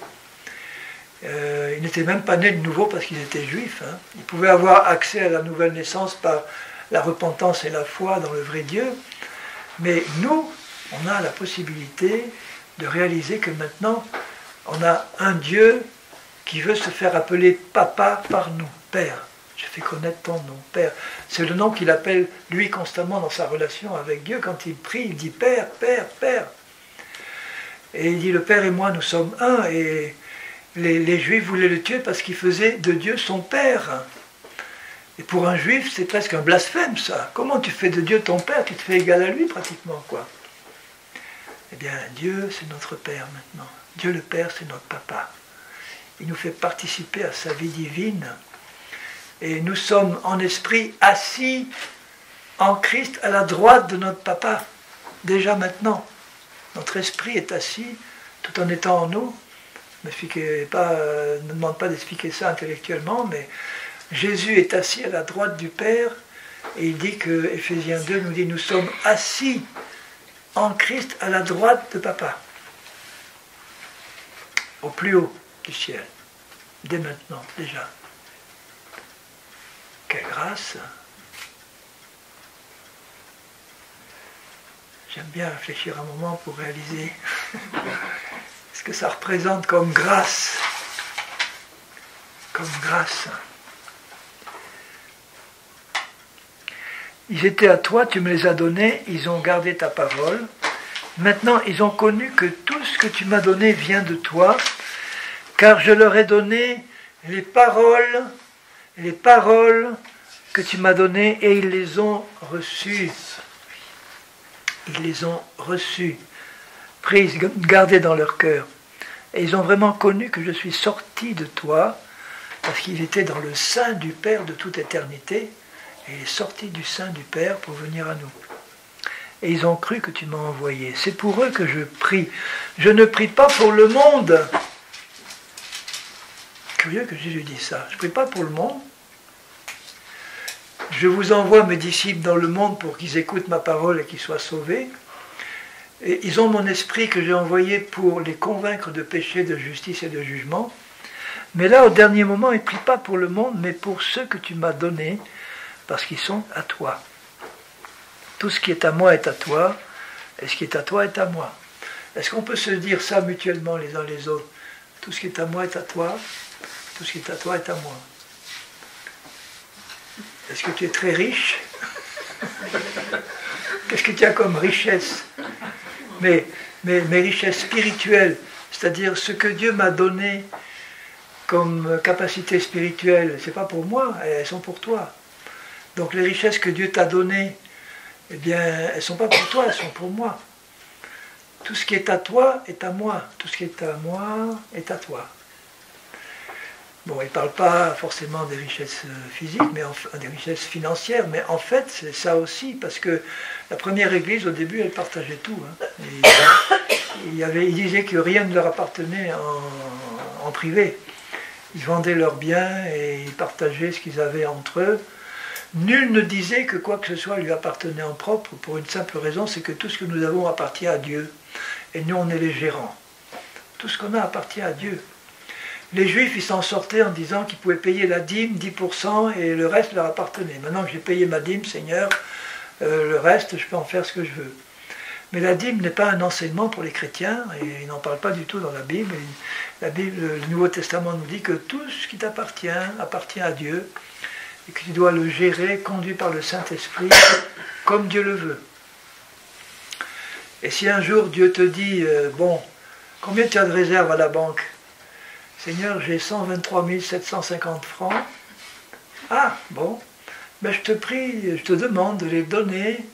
Ils n'étaient même pas nés de nouveau parce qu'ils étaient juifs. Hein. Ils pouvaient avoir accès à la nouvelle naissance par la repentance et la foi dans le vrai Dieu. Mais nous, on a la possibilité de réaliser que maintenant, on a un Dieu qui veut se faire appeler Papa par nous, Père. Je fais connaître ton nom, Père. C'est le nom qu'il appelle, lui, constamment dans sa relation avec Dieu. Quand il prie, il dit Père, Père, Père. Et il dit, le Père et moi, nous sommes un. Et les Juifs voulaient le tuer parce qu'il faisait de Dieu son Père. Et pour un Juif, c'est presque un blasphème, ça. Comment tu fais de Dieu ton Père? Tu te fais égal à lui, pratiquement, quoi. Eh bien, Dieu, c'est notre Père, maintenant. Dieu le Père, c'est notre Papa. Il nous fait participer à sa vie divine. Et nous sommes en esprit assis en Christ à la droite de notre Papa, déjà maintenant. Notre esprit est assis tout en étant en nous. Ne demande pas d'expliquer ça intellectuellement, mais Jésus est assis à la droite du Père, et il dit que, Éphésiens 2 nous dit, nous sommes assis en Christ à la droite de Papa, au plus haut du ciel, dès maintenant, déjà. Quelle grâce! J'aime bien réfléchir un moment pour réaliser ce que ça représente comme grâce. Comme grâce. Ils étaient à toi, tu me les as donnés, ils ont gardé ta parole. Maintenant, ils ont connu que tout ce que tu m'as donné vient de toi, car je leur ai donné les paroles que tu m'as données, et ils les ont reçues. Ils les ont reçues, prises, gardées dans leur cœur. Et ils ont vraiment connu que je suis sorti de toi, parce qu'il était dans le sein du Père de toute éternité, et il est sorti du sein du Père pour venir à nous. Et ils ont cru que tu m'as envoyé. C'est pour eux que je prie. Je ne prie pas pour le monde. Curieux que Jésus dise ça. Je ne prie pas pour le monde. Je vous envoie mes disciples dans le monde pour qu'ils écoutent ma parole et qu'ils soient sauvés. Et ils ont mon esprit que j'ai envoyé pour les convaincre de péché, de justice et de jugement. Mais là, au dernier moment, ils ne prient pas pour le monde, mais pour ceux que tu m'as donnés, parce qu'ils sont à toi. Tout ce qui est à moi est à toi, et ce qui est à toi est à moi. Est-ce qu'on peut se dire ça mutuellement les uns les autres? Tout ce qui est à moi est à toi, tout ce qui est à toi est à moi. Est-ce que tu es très riche? Qu'est-ce que tu as comme richesse? Mais richesses spirituelles, c'est-à-dire ce que Dieu m'a donné comme capacité spirituelle, c'est pas pour moi, elles sont pour toi. Donc les richesses que Dieu t'a données, eh bien, elles ne sont pas pour toi, elles sont pour moi. Tout ce qui est à toi est à moi. Tout ce qui est à moi est à toi. Bon, il ne parle pas forcément des richesses physiques, mais des richesses financières, mais en fait, c'est ça aussi, parce que la première église, au début, elle partageait tout. Hein. Il disait que rien ne leur appartenait en privé. Ils vendaient leurs biens et ils partageaient ce qu'ils avaient entre eux. Nul ne disait que quoi que ce soit lui appartenait en propre, pour une simple raison, c'est que tout ce que nous avons appartient à Dieu. Et nous, on est les gérants. Tout ce qu'on a appartient à Dieu. Les Juifs, ils s'en sortaient en disant qu'ils pouvaient payer la dîme, 10%, et le reste leur appartenait. Maintenant que j'ai payé ma dîme, Seigneur, le reste, je peux en faire ce que je veux. Mais la dîme n'est pas un enseignement pour les chrétiens, et il n'en parle pas du tout dans la Bible. La Bible, le Nouveau Testament nous dit que tout ce qui t'appartient appartient à Dieu, et que tu dois le gérer, conduit par le Saint-Esprit, comme Dieu le veut. Et si un jour Dieu te dit, bon, combien tu as de réserve à la banque? Seigneur, j'ai 123 750 francs. Ah, bon, mais je te prie, je te demande de les donner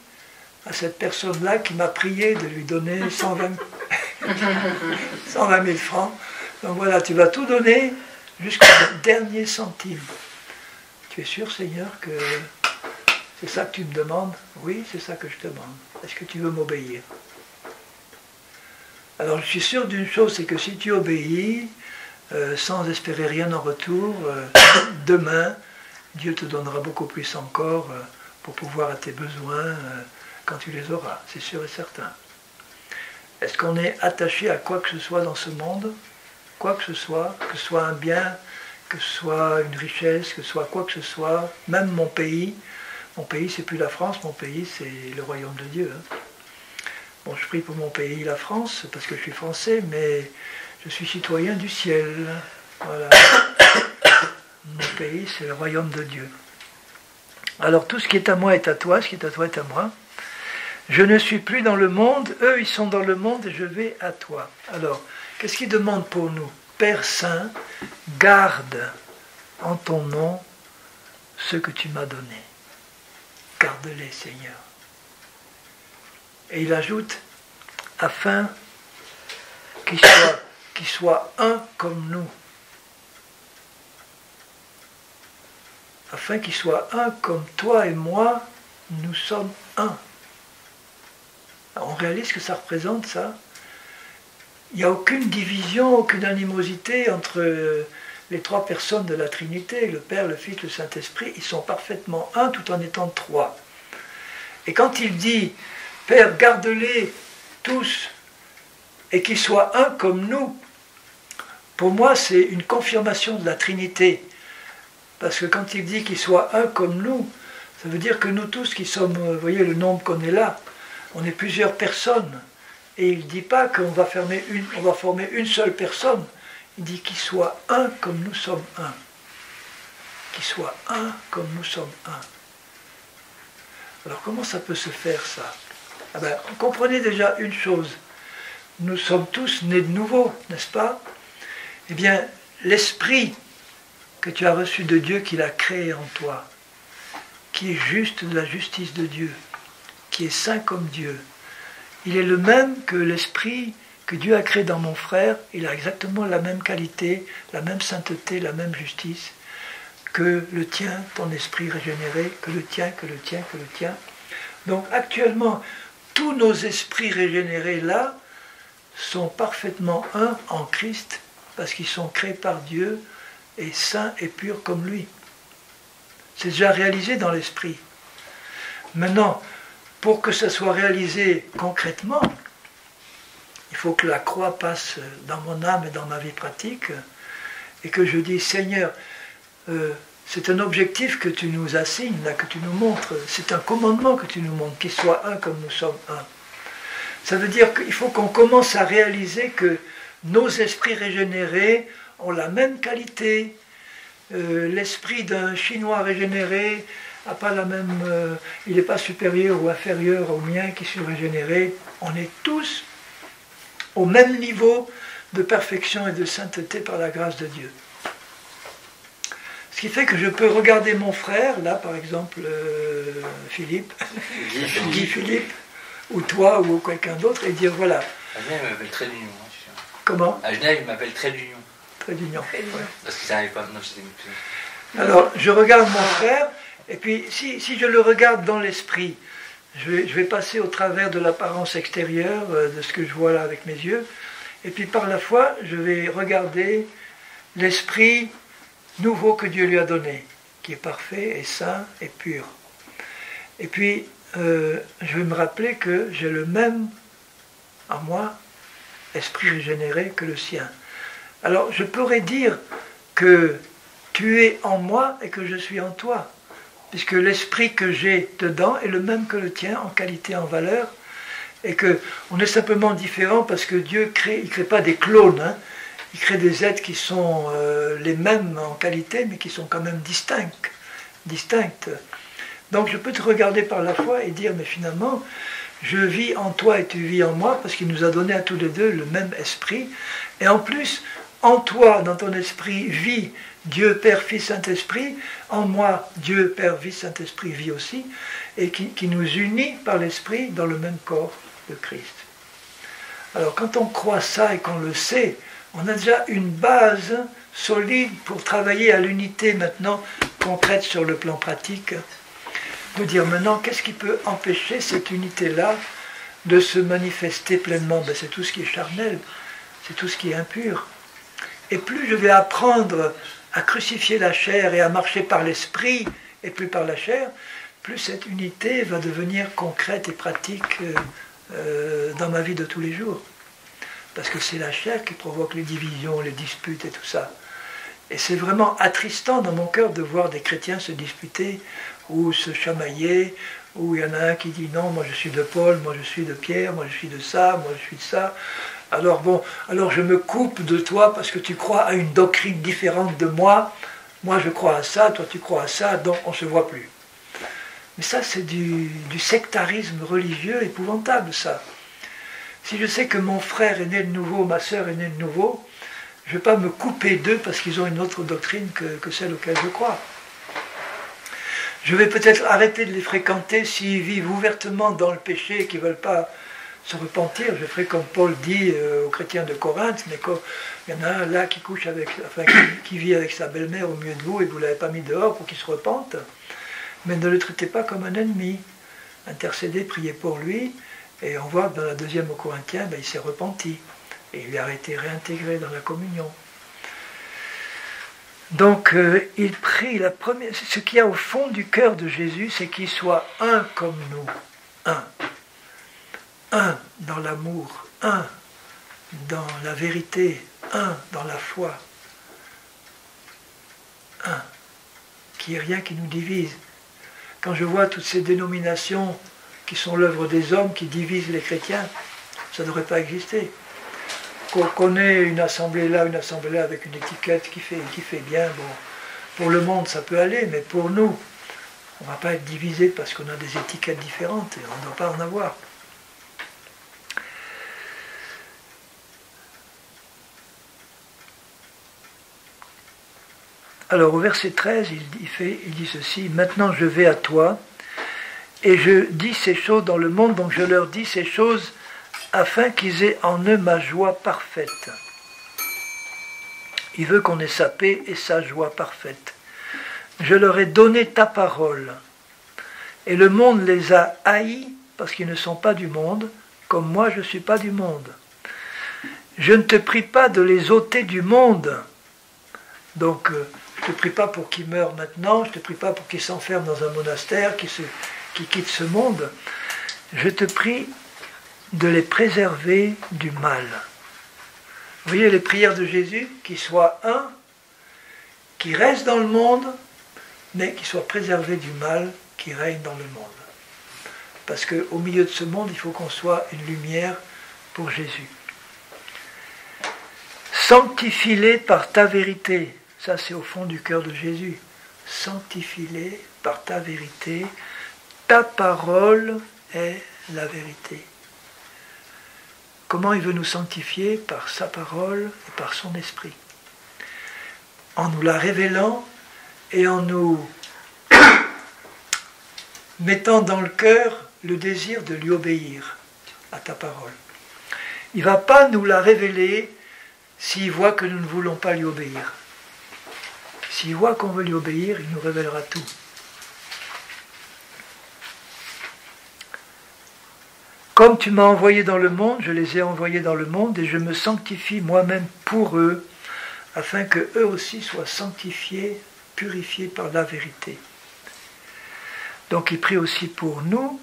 à cette personne-là qui m'a prié de lui donner 120 000 francs. Donc voilà, tu vas tout donner jusqu'au dernier centime. Tu es sûr, Seigneur, que c'est ça que tu me demandes? Oui, c'est ça que je te demande. Est-ce que tu veux m'obéir? Alors je suis sûr d'une chose, c'est que si tu obéis, sans espérer rien en retour, demain, Dieu te donnera beaucoup plus encore pour pouvoir à tes besoins quand tu les auras, c'est sûr et certain. Est-ce qu'on est attaché à quoi que ce soit dans ce monde? Quoi que ce soit un bien, que ce soit une richesse, que ce soit quoi que ce soit, même mon pays c'est plus la France, mon pays c'est le royaume de Dieu. Hein. Bon, je prie pour mon pays, la France, parce que je suis français, mais je suis citoyen du ciel. Voilà. Mon pays, c'est le royaume de Dieu. Alors tout ce qui est à moi est à toi, ce qui est à toi est à moi. Je ne suis plus dans le monde, eux ils sont dans le monde et je vais à toi. Alors, qu'est-ce qu'il demande pour nous? Père Saint, garde en ton nom ce que tu m'as donné. Garde-les, Seigneur. Et il ajoute, afin qu'ils soient un comme nous. Afin qu'ils soient un comme toi et moi, nous sommes un. Alors, on réalise ce que ça représente, ça. Il n'y a aucune division, aucune animosité entre les trois personnes de la Trinité, le Père, le Fils, le Saint-Esprit. Ils sont parfaitement un tout en étant trois. Et quand il dit, Père, garde-les tous et qu'ils soient un comme nous, pour moi c'est une confirmation de la Trinité. Parce que quand il dit qu'ils soient un comme nous, ça veut dire que nous tous qui sommes, vous voyez le nombre qu'on est là, on est plusieurs personnes. Et il ne dit pas qu'on va former une seule personne. Il dit qu'ils soient un comme nous sommes un. Qu'ils soient un comme nous sommes un. Alors comment ça peut se faire ça? Ah ben, comprenez déjà une chose. Nous sommes tous nés de nouveau, n'est-ce pas? Eh bien, l'esprit que tu as reçu de Dieu, qu'il a créé en toi, qui est juste de la justice de Dieu, qui est saint comme Dieu, il est le même que l'esprit que Dieu a créé dans mon frère. Il a exactement la même qualité, la même sainteté, la même justice que le tien, ton esprit régénéré, que le tien, que le tien, que le tien. Donc actuellement, tous nos esprits régénérés là sont parfaitement un en Christ parce qu'ils sont créés par Dieu et saints et purs comme lui. C'est déjà réalisé dans l'esprit. Maintenant, pour que ça soit réalisé concrètement, il faut que la croix passe dans mon âme et dans ma vie pratique et que je dise, Seigneur, c'est un objectif que tu nous assignes, là, que tu nous montres, c'est un commandement que tu nous montres, qu'il soit un comme nous sommes un. Ça veut dire qu'il faut qu'on commence à réaliser que nos esprits régénérés ont la même qualité. L'esprit d'un Chinois régénéré n'a pas la même, il n'est pas supérieur ou inférieur au mien qui suis régénéré. On est tous au même niveau de perfection et de sainteté par la grâce de Dieu. Ce qui fait que je peux regarder mon frère, là par exemple Philippe, Guy Philippe, ou toi ou quelqu'un d'autre, et dire voilà. À Genève, il m'appelle Trait d'Union. Comment? À Genève, il m'appelle Trait d'Union. Trait d'Union. Ouais. Parce que ça n'arrive pas. Non, alors, je regarde mon frère, et puis si je le regarde dans l'esprit, je vais passer au travers de l'apparence extérieure, de ce que je vois là avec mes yeux, et puis par la foi, je vais regarder l'esprit nouveau que Dieu lui a donné, qui est parfait et saint et pur. Et puis, je vais me rappeler que j'ai le même en moi, esprit régénéré, que le sien. Alors, je pourrais dire que tu es en moi et que je suis en toi, puisque l'esprit que j'ai dedans est le même que le tien en qualité, en valeur, et qu'on est simplement différent parce que Dieu il ne crée pas des clones, hein. Il crée des êtres qui sont les mêmes en qualité, mais qui sont quand même distinctes. Donc je peux te regarder par la foi et dire, mais finalement, je vis en toi et tu vis en moi, parce qu'il nous a donné à tous les deux le même esprit. Et en plus, en toi, dans ton esprit, vit Dieu, Père, Fils, Saint-Esprit. En moi, Dieu, Père, Fils, Saint-Esprit vit aussi, et qui nous unit par l'esprit dans le même corps de Christ. Alors quand on croit ça et qu'on le sait, on a déjà une base solide pour travailler à l'unité maintenant concrète sur le plan pratique. De dire maintenant, qu'est-ce qui peut empêcher cette unité-là de se manifester pleinement? Ben, c'est tout ce qui est charnel, c'est tout ce qui est impur. Et plus je vais apprendre à crucifier la chair et à marcher par l'esprit et plus par la chair, plus cette unité va devenir concrète et pratique dans ma vie de tous les jours. Parce que c'est la chair qui provoque les divisions, les disputes et tout ça. Et c'est vraiment attristant dans mon cœur de voir des chrétiens se disputer, ou se chamailler, où il y en a un qui dit non, moi je suis de Paul, moi je suis de Pierre, moi je suis de ça, moi je suis de ça. Alors bon, alors je me coupe de toi parce que tu crois à une doctrine différente de moi. Moi je crois à ça, toi tu crois à ça, donc on ne se voit plus. Mais ça c'est du sectarisme religieux épouvantable, ça. Si je sais que mon frère est né de nouveau, ma sœur est née de nouveau, je ne vais pas me couper d'eux parce qu'ils ont une autre doctrine que celle auquel je crois. Je vais peut-être arrêter de les fréquenter s'ils vivent ouvertement dans le péché et qu'ils ne veulent pas se repentir. Je ferai comme Paul dit aux chrétiens de Corinthe, mais il y en a un là qui couche avec, enfin, qui vit avec sa belle-mère au milieu de vous et vous ne l'avez pas mis dehors pour qu'il se repente. Mais ne le traitez pas comme un ennemi. Intercédez, priez pour lui. Et on voit que dans la deuxième aux Corinthiens, il s'est repenti. Et il a été réintégré dans la communion. Donc, il prie la première. Ce qu'il y a au fond du cœur de Jésus, c'est qu'il soit un comme nous. Un. Un dans l'amour. Un dans la vérité. Un dans la foi. Un. Qu'il n'y ait rien qui nous divise. Quand je vois toutes ces dénominations qui sont l'œuvre des hommes, qui divisent les chrétiens, ça ne devrait pas exister. Qu'on ait une assemblée là avec une étiquette qui fait bien, bon, pour le monde ça peut aller, mais pour nous, on ne va pas être divisé parce qu'on a des étiquettes différentes, et on ne doit pas en avoir. Alors au verset 13, il dit ceci, « Maintenant je vais à toi, et je dis ces choses dans le monde, donc je leur dis ces choses afin qu'ils aient en eux ma joie parfaite. » Il veut qu'on ait sa paix et sa joie parfaite. « Je leur ai donné ta parole, et le monde les a haïs parce qu'ils ne sont pas du monde, comme moi je ne suis pas du monde. Je ne te prie pas de les ôter du monde. » Donc, je ne te prie pas pour qu'ils meurent maintenant, je ne te prie pas pour qu'ils s'enferment dans un monastère, qu'ils quittent ce monde. Je te prie de les préserver du mal. Vous voyez les prières de Jésus, qu'ils soient un, qui restent dans le monde, mais qui soient préservés du mal qui règne dans le monde. Parce qu'au milieu de ce monde, il faut qu'on soit une lumière pour Jésus. Sanctifie-les par ta vérité. Ça, c'est au fond du cœur de Jésus. Sanctifie-les par ta vérité. Ta parole est la vérité. Comment il veut nous sanctifier? Par sa parole et par son esprit. En nous la révélant et en nous mettant dans le cœur le désir de lui obéir à ta parole. Il ne va pas nous la révéler s'il voit que nous ne voulons pas lui obéir. S'il voit qu'on veut lui obéir, il nous révélera tout. Comme tu m'as envoyé dans le monde, je les ai envoyés dans le monde et je me sanctifie moi-même pour eux, afin que eux aussi soient sanctifiés, purifiés par la vérité. Donc il prie aussi pour nous,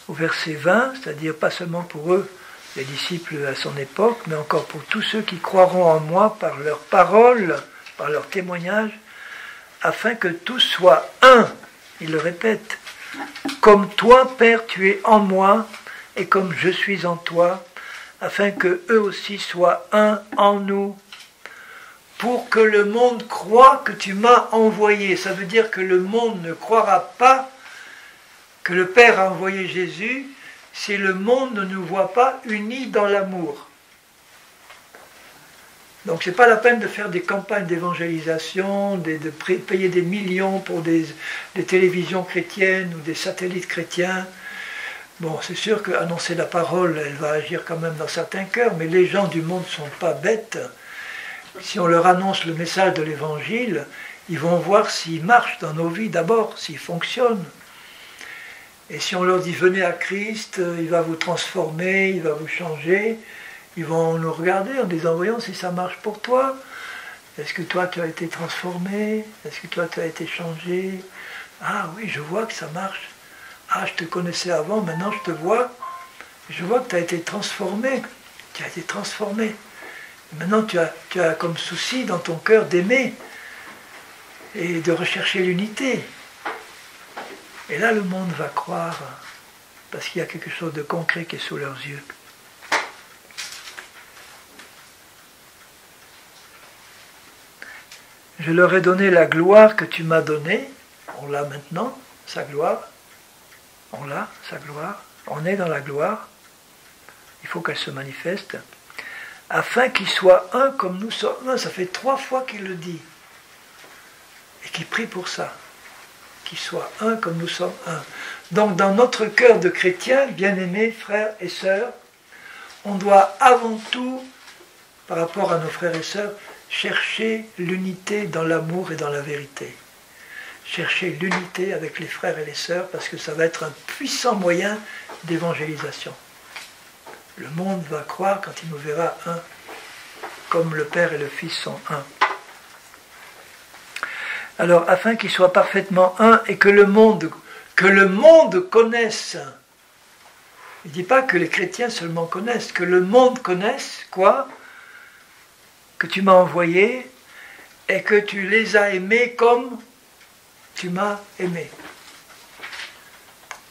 au verset 20, c'est-à-dire pas seulement pour eux, les disciples à son époque, mais encore pour tous ceux qui croiront en moi par leur parole, par leur témoignage, afin que tous soient un, il le répète, comme toi, Père, tu es en moi, et comme je suis en toi, afin que eux aussi soient un en nous, pour que le monde croie que tu m'as envoyé. Ça veut dire que le monde ne croira pas que le Père a envoyé Jésus si le monde ne nous voit pas unis dans l'amour. Donc ce n'est pas la peine de faire des campagnes d'évangélisation, de payer des millions pour des télévisions chrétiennes ou des satellites chrétiens. Bon, c'est sûr qu'annoncer la parole, elle va agir quand même dans certains cœurs, mais les gens du monde ne sont pas bêtes. Si on leur annonce le message de l'Évangile, ils vont voir s'il marche dans nos vies d'abord, s'il fonctionne. Et si on leur dit « venez à Christ, il va vous transformer, il va vous changer », ils vont nous regarder en disant « voyons si ça marche pour toi. Est-ce que toi tu as été transformé? Est-ce que toi tu as été changé? Ah oui, je vois que ça marche. Ah, je te connaissais avant, maintenant je te vois. Je vois que tu as été transformé. Tu as été transformé. Et maintenant tu as comme souci dans ton cœur d'aimer et de rechercher l'unité. Et là, le monde va croire, parce qu'il y a quelque chose de concret qui est sous leurs yeux. Je leur ai donné la gloire que tu m'as donnée. On l'a maintenant, sa gloire. On l'a, sa gloire. On est dans la gloire. Il faut qu'elle se manifeste. Afin qu'ils soient un comme nous sommes un. Ça fait 3 fois qu'il le dit. Et qu'il prie pour ça. Qu'ils soient un comme nous sommes un. Donc dans notre cœur de chrétiens, bien-aimés, frères et sœurs, on doit avant tout, par rapport à nos frères et sœurs, chercher l'unité dans l'amour et dans la vérité. Chercher l'unité avec les frères et les sœurs, parce que ça va être un puissant moyen d'évangélisation. Le monde va croire quand il nous verra un, comme le Père et le Fils sont un. Alors, afin qu'ils soient parfaitement un et que le monde connaisse. Il ne dit pas que les chrétiens seulement connaissent, que le monde connaisse, quoi ? Que tu m'as envoyé et que tu les as aimés comme tu m'as aimé.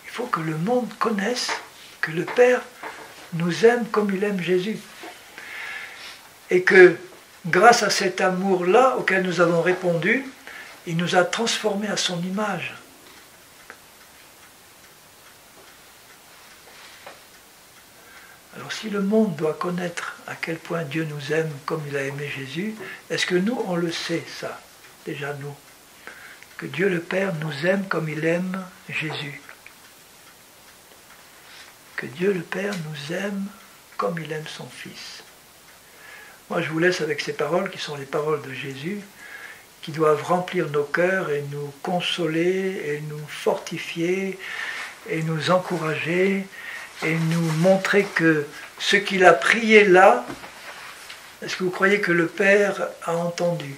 Il faut que le monde connaisse que le Père nous aime comme il aime Jésus. Et que grâce à cet amour-là auquel nous avons répondu, il nous a transformés à son image. Alors si le monde doit connaître à quel point Dieu nous aime comme il a aimé Jésus, est-ce que nous, on le sait, ça, déjà nous, que Dieu le Père nous aime comme il aime Jésus. Que Dieu le Père nous aime comme il aime son Fils. Moi je vous laisse avec ces paroles qui sont les paroles de Jésus, qui doivent remplir nos cœurs et nous consoler et nous fortifier et nous encourager et nous montrer que ce qu'il a prié là, est-ce que vous croyez que le Père a entendu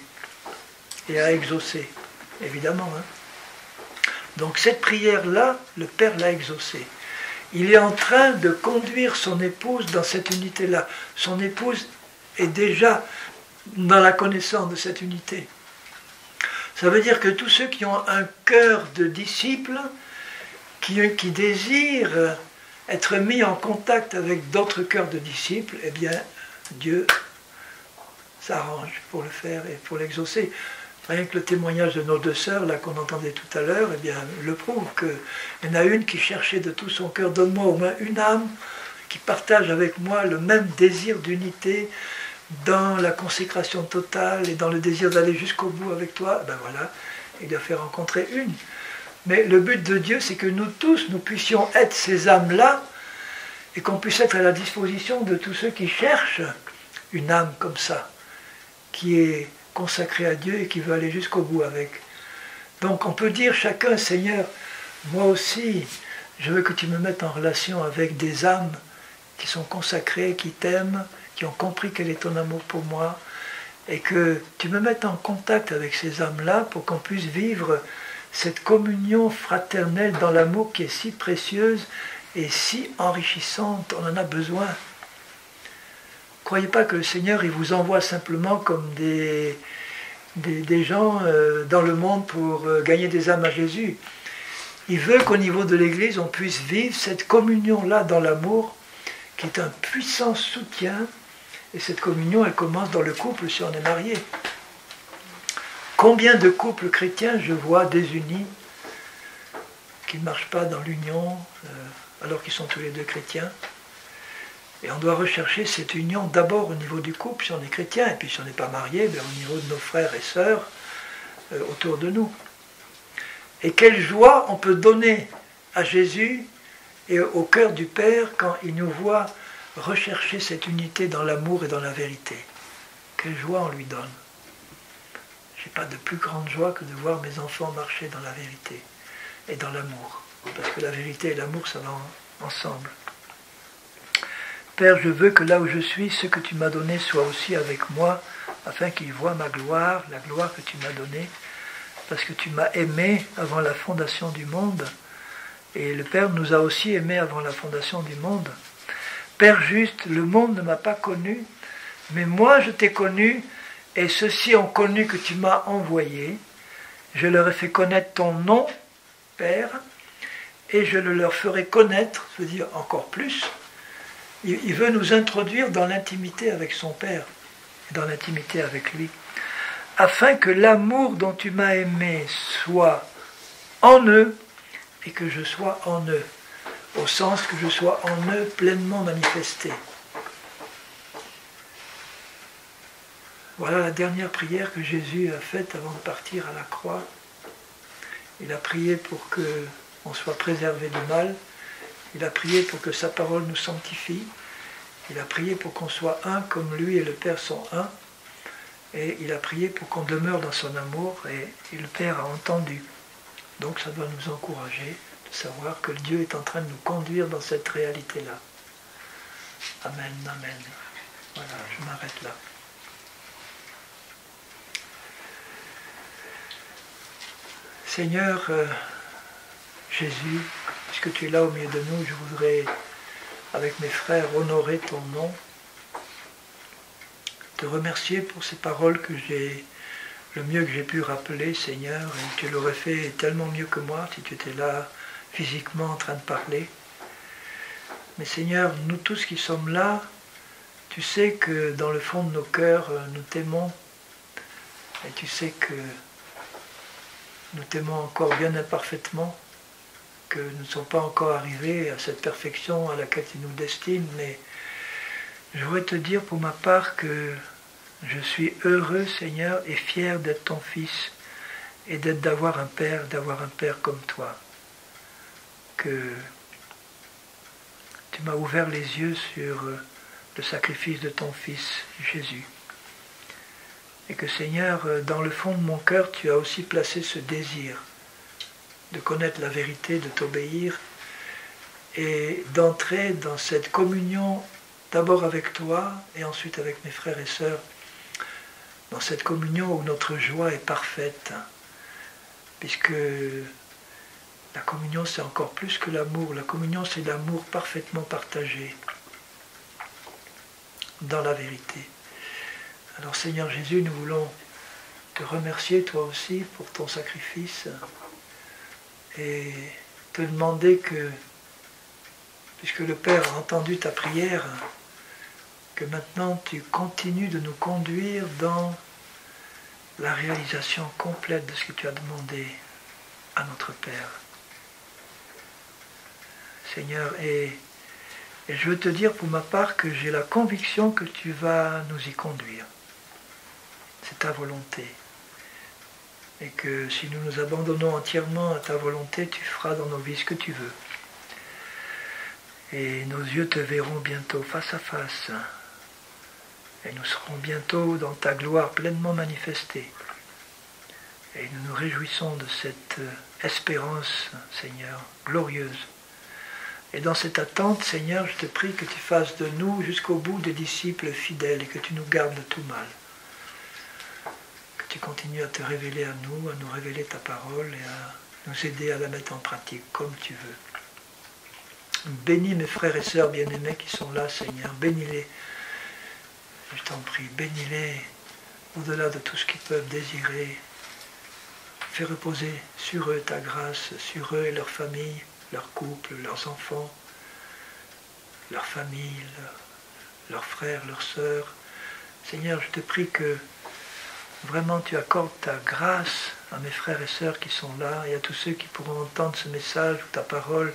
et a exaucé? Évidemment. Hein. Donc cette prière-là, le Père l'a exaucée. Il est en train de conduire son épouse dans cette unité-là. Son épouse est déjà dans la connaissance de cette unité. Ça veut dire que tous ceux qui ont un cœur de disciples, qui désirent être mis en contact avec d'autres cœurs de disciples, eh bien, Dieu s'arrange pour le faire et pour l'exaucer. Rien que le témoignage de nos 2 sœurs, là, qu'on entendait tout à l'heure, eh bien, le prouve qu'il y en a une qui cherchait de tout son cœur, donne-moi au moins une âme qui partage avec moi le même désir d'unité dans la consécration totale et dans le désir d'aller jusqu'au bout avec toi. Ben voilà, il a fait rencontrer une. Mais le but de Dieu, c'est que nous tous, nous puissions être ces âmes-là et qu'on puisse être à la disposition de tous ceux qui cherchent une âme comme ça, qui est consacrée à Dieu et qui veut aller jusqu'au bout avec. Donc on peut dire chacun, Seigneur, moi aussi, je veux que tu me mettes en relation avec des âmes qui sont consacrées, qui t'aiment, qui ont compris quel est ton amour pour moi, et que tu me mettes en contact avec ces âmes-là pour qu'on puisse vivre cette communion fraternelle dans l'amour qui est si précieuse et si enrichissante. On en a besoin. Ne croyez pas que le Seigneur il vous envoie simplement comme des gens dans le monde pour gagner des âmes à Jésus. Il veut qu'au niveau de l'Église, on puisse vivre cette communion-là dans l'amour, qui est un puissant soutien. Et cette communion, elle commence dans le couple si on est marié. Combien de couples chrétiens je vois désunis, qui ne marchent pas dans l'union, alors qu'ils sont tous les 2 chrétiens. Et on doit rechercher cette union d'abord au niveau du couple, si on est chrétien, et puis si on n'est pas marié, bien, au niveau de nos frères et sœurs autour de nous. Et quelle joie on peut donner à Jésus et au cœur du Père quand il nous voit rechercher cette unité dans l'amour et dans la vérité. Quelle joie on lui donne. Je n'ai pas de plus grande joie que de voir mes enfants marcher dans la vérité et dans l'amour. Parce que la vérité et l'amour, ça va ensemble. Père, je veux que là où je suis, ce que tu m'as donné soit aussi avec moi, afin qu'ils voient ma gloire, la gloire que tu m'as donnée, parce que tu m'as aimé avant la fondation du monde, et le Père nous a aussi aimés avant la fondation du monde. Père juste, le monde ne m'a pas connu, mais moi je t'ai connu, et ceux-ci ont connu que tu m'as envoyé. Je leur ai fait connaître ton nom, Père, et je le leur ferai connaître, je veux dire encore plus. Il veut nous introduire dans l'intimité avec son Père, dans l'intimité avec lui, afin que l'amour dont tu m'as aimé soit en eux et que je sois en eux, au sens que je sois en eux pleinement manifesté. Voilà la dernière prière que Jésus a faite avant de partir à la croix. Il a prié pour qu'on soit préservé du mal. Il a prié pour que sa parole nous sanctifie. Il a prié pour qu'on soit un comme lui et le Père sont un. Et il a prié pour qu'on demeure dans son amour. Et le Père a entendu. Donc ça doit nous encourager de savoir que Dieu est en train de nous conduire dans cette réalité-là. Amen, amen. Voilà, je m'arrête là. Seigneur Jésus, puisque tu es là au milieu de nous, je voudrais, avec mes frères, honorer ton nom, te remercier pour ces paroles que j'ai, le mieux que j'ai pu rappeler, Seigneur, et tu l'aurais fait tellement mieux que moi si tu étais là physiquement en train de parler. Mais Seigneur, nous tous qui sommes là, tu sais que dans le fond de nos cœurs, nous t'aimons, et tu sais que nous t'aimons encore bien imparfaitement, que nous ne sommes pas encore arrivés à cette perfection à laquelle tu nous destines, mais je voudrais te dire pour ma part que je suis heureux, Seigneur, et fier d'être ton fils et d'avoir un père comme toi. Que tu m'as ouvert les yeux sur le sacrifice de ton fils Jésus. Et que Seigneur, dans le fond de mon cœur, tu as aussi placé ce désir de connaître la vérité, de t'obéir et d'entrer dans cette communion d'abord avec toi et ensuite avec mes frères et sœurs, dans cette communion où notre joie est parfaite, puisque la communion c'est encore plus que l'amour, la communion c'est l'amour parfaitement partagé dans la vérité. Alors Seigneur Jésus, nous voulons te remercier toi aussi pour ton sacrifice et te demander que, puisque le Père a entendu ta prière, que maintenant tu continues de nous conduire dans la réalisation complète de ce que tu as demandé à notre Père. Seigneur, et je veux te dire pour ma part que j'ai la conviction que tu vas nous y conduire. C'est ta volonté. Et que si nous nous abandonnons entièrement à ta volonté, tu feras dans nos vies ce que tu veux. Et nos yeux te verront bientôt face à face. Et nous serons bientôt dans ta gloire pleinement manifestée. Et nous nous réjouissons de cette espérance, Seigneur, glorieuse. Et dans cette attente, Seigneur, je te prie que tu fasses de nous jusqu'au bout des disciples fidèles et que tu nous gardes de tout mal. Tu continues à te révéler à nous révéler ta parole et à nous aider à la mettre en pratique comme tu veux. Bénis mes frères et sœurs bien-aimés qui sont là, Seigneur. Bénis-les. Je t'en prie, bénis-les au-delà de tout ce qu'ils peuvent désirer. Fais reposer sur eux ta grâce, sur eux et leurs familles, leurs couples, leurs enfants, leurs familles, leurs frères, leurs sœurs. Seigneur, je te prie que vraiment, tu accordes ta grâce à mes frères et sœurs qui sont là et à tous ceux qui pourront entendre ce message ou ta parole.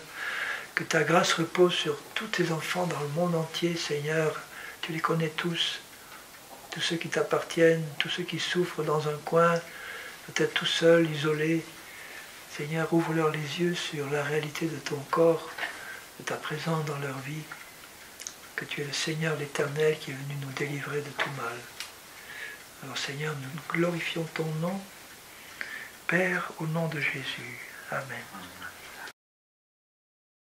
Que ta grâce repose sur tous tes enfants dans le monde entier, Seigneur. Tu les connais tous ceux qui t'appartiennent, tous ceux qui souffrent dans un coin, peut-être tout seuls, isolés. Seigneur, ouvre-leur les yeux sur la réalité de ton corps, de ta présence dans leur vie. Que tu es le Seigneur l'Éternel qui est venu nous délivrer de tout mal. Alors Seigneur, nous glorifions ton nom, Père, au nom de Jésus. Amen.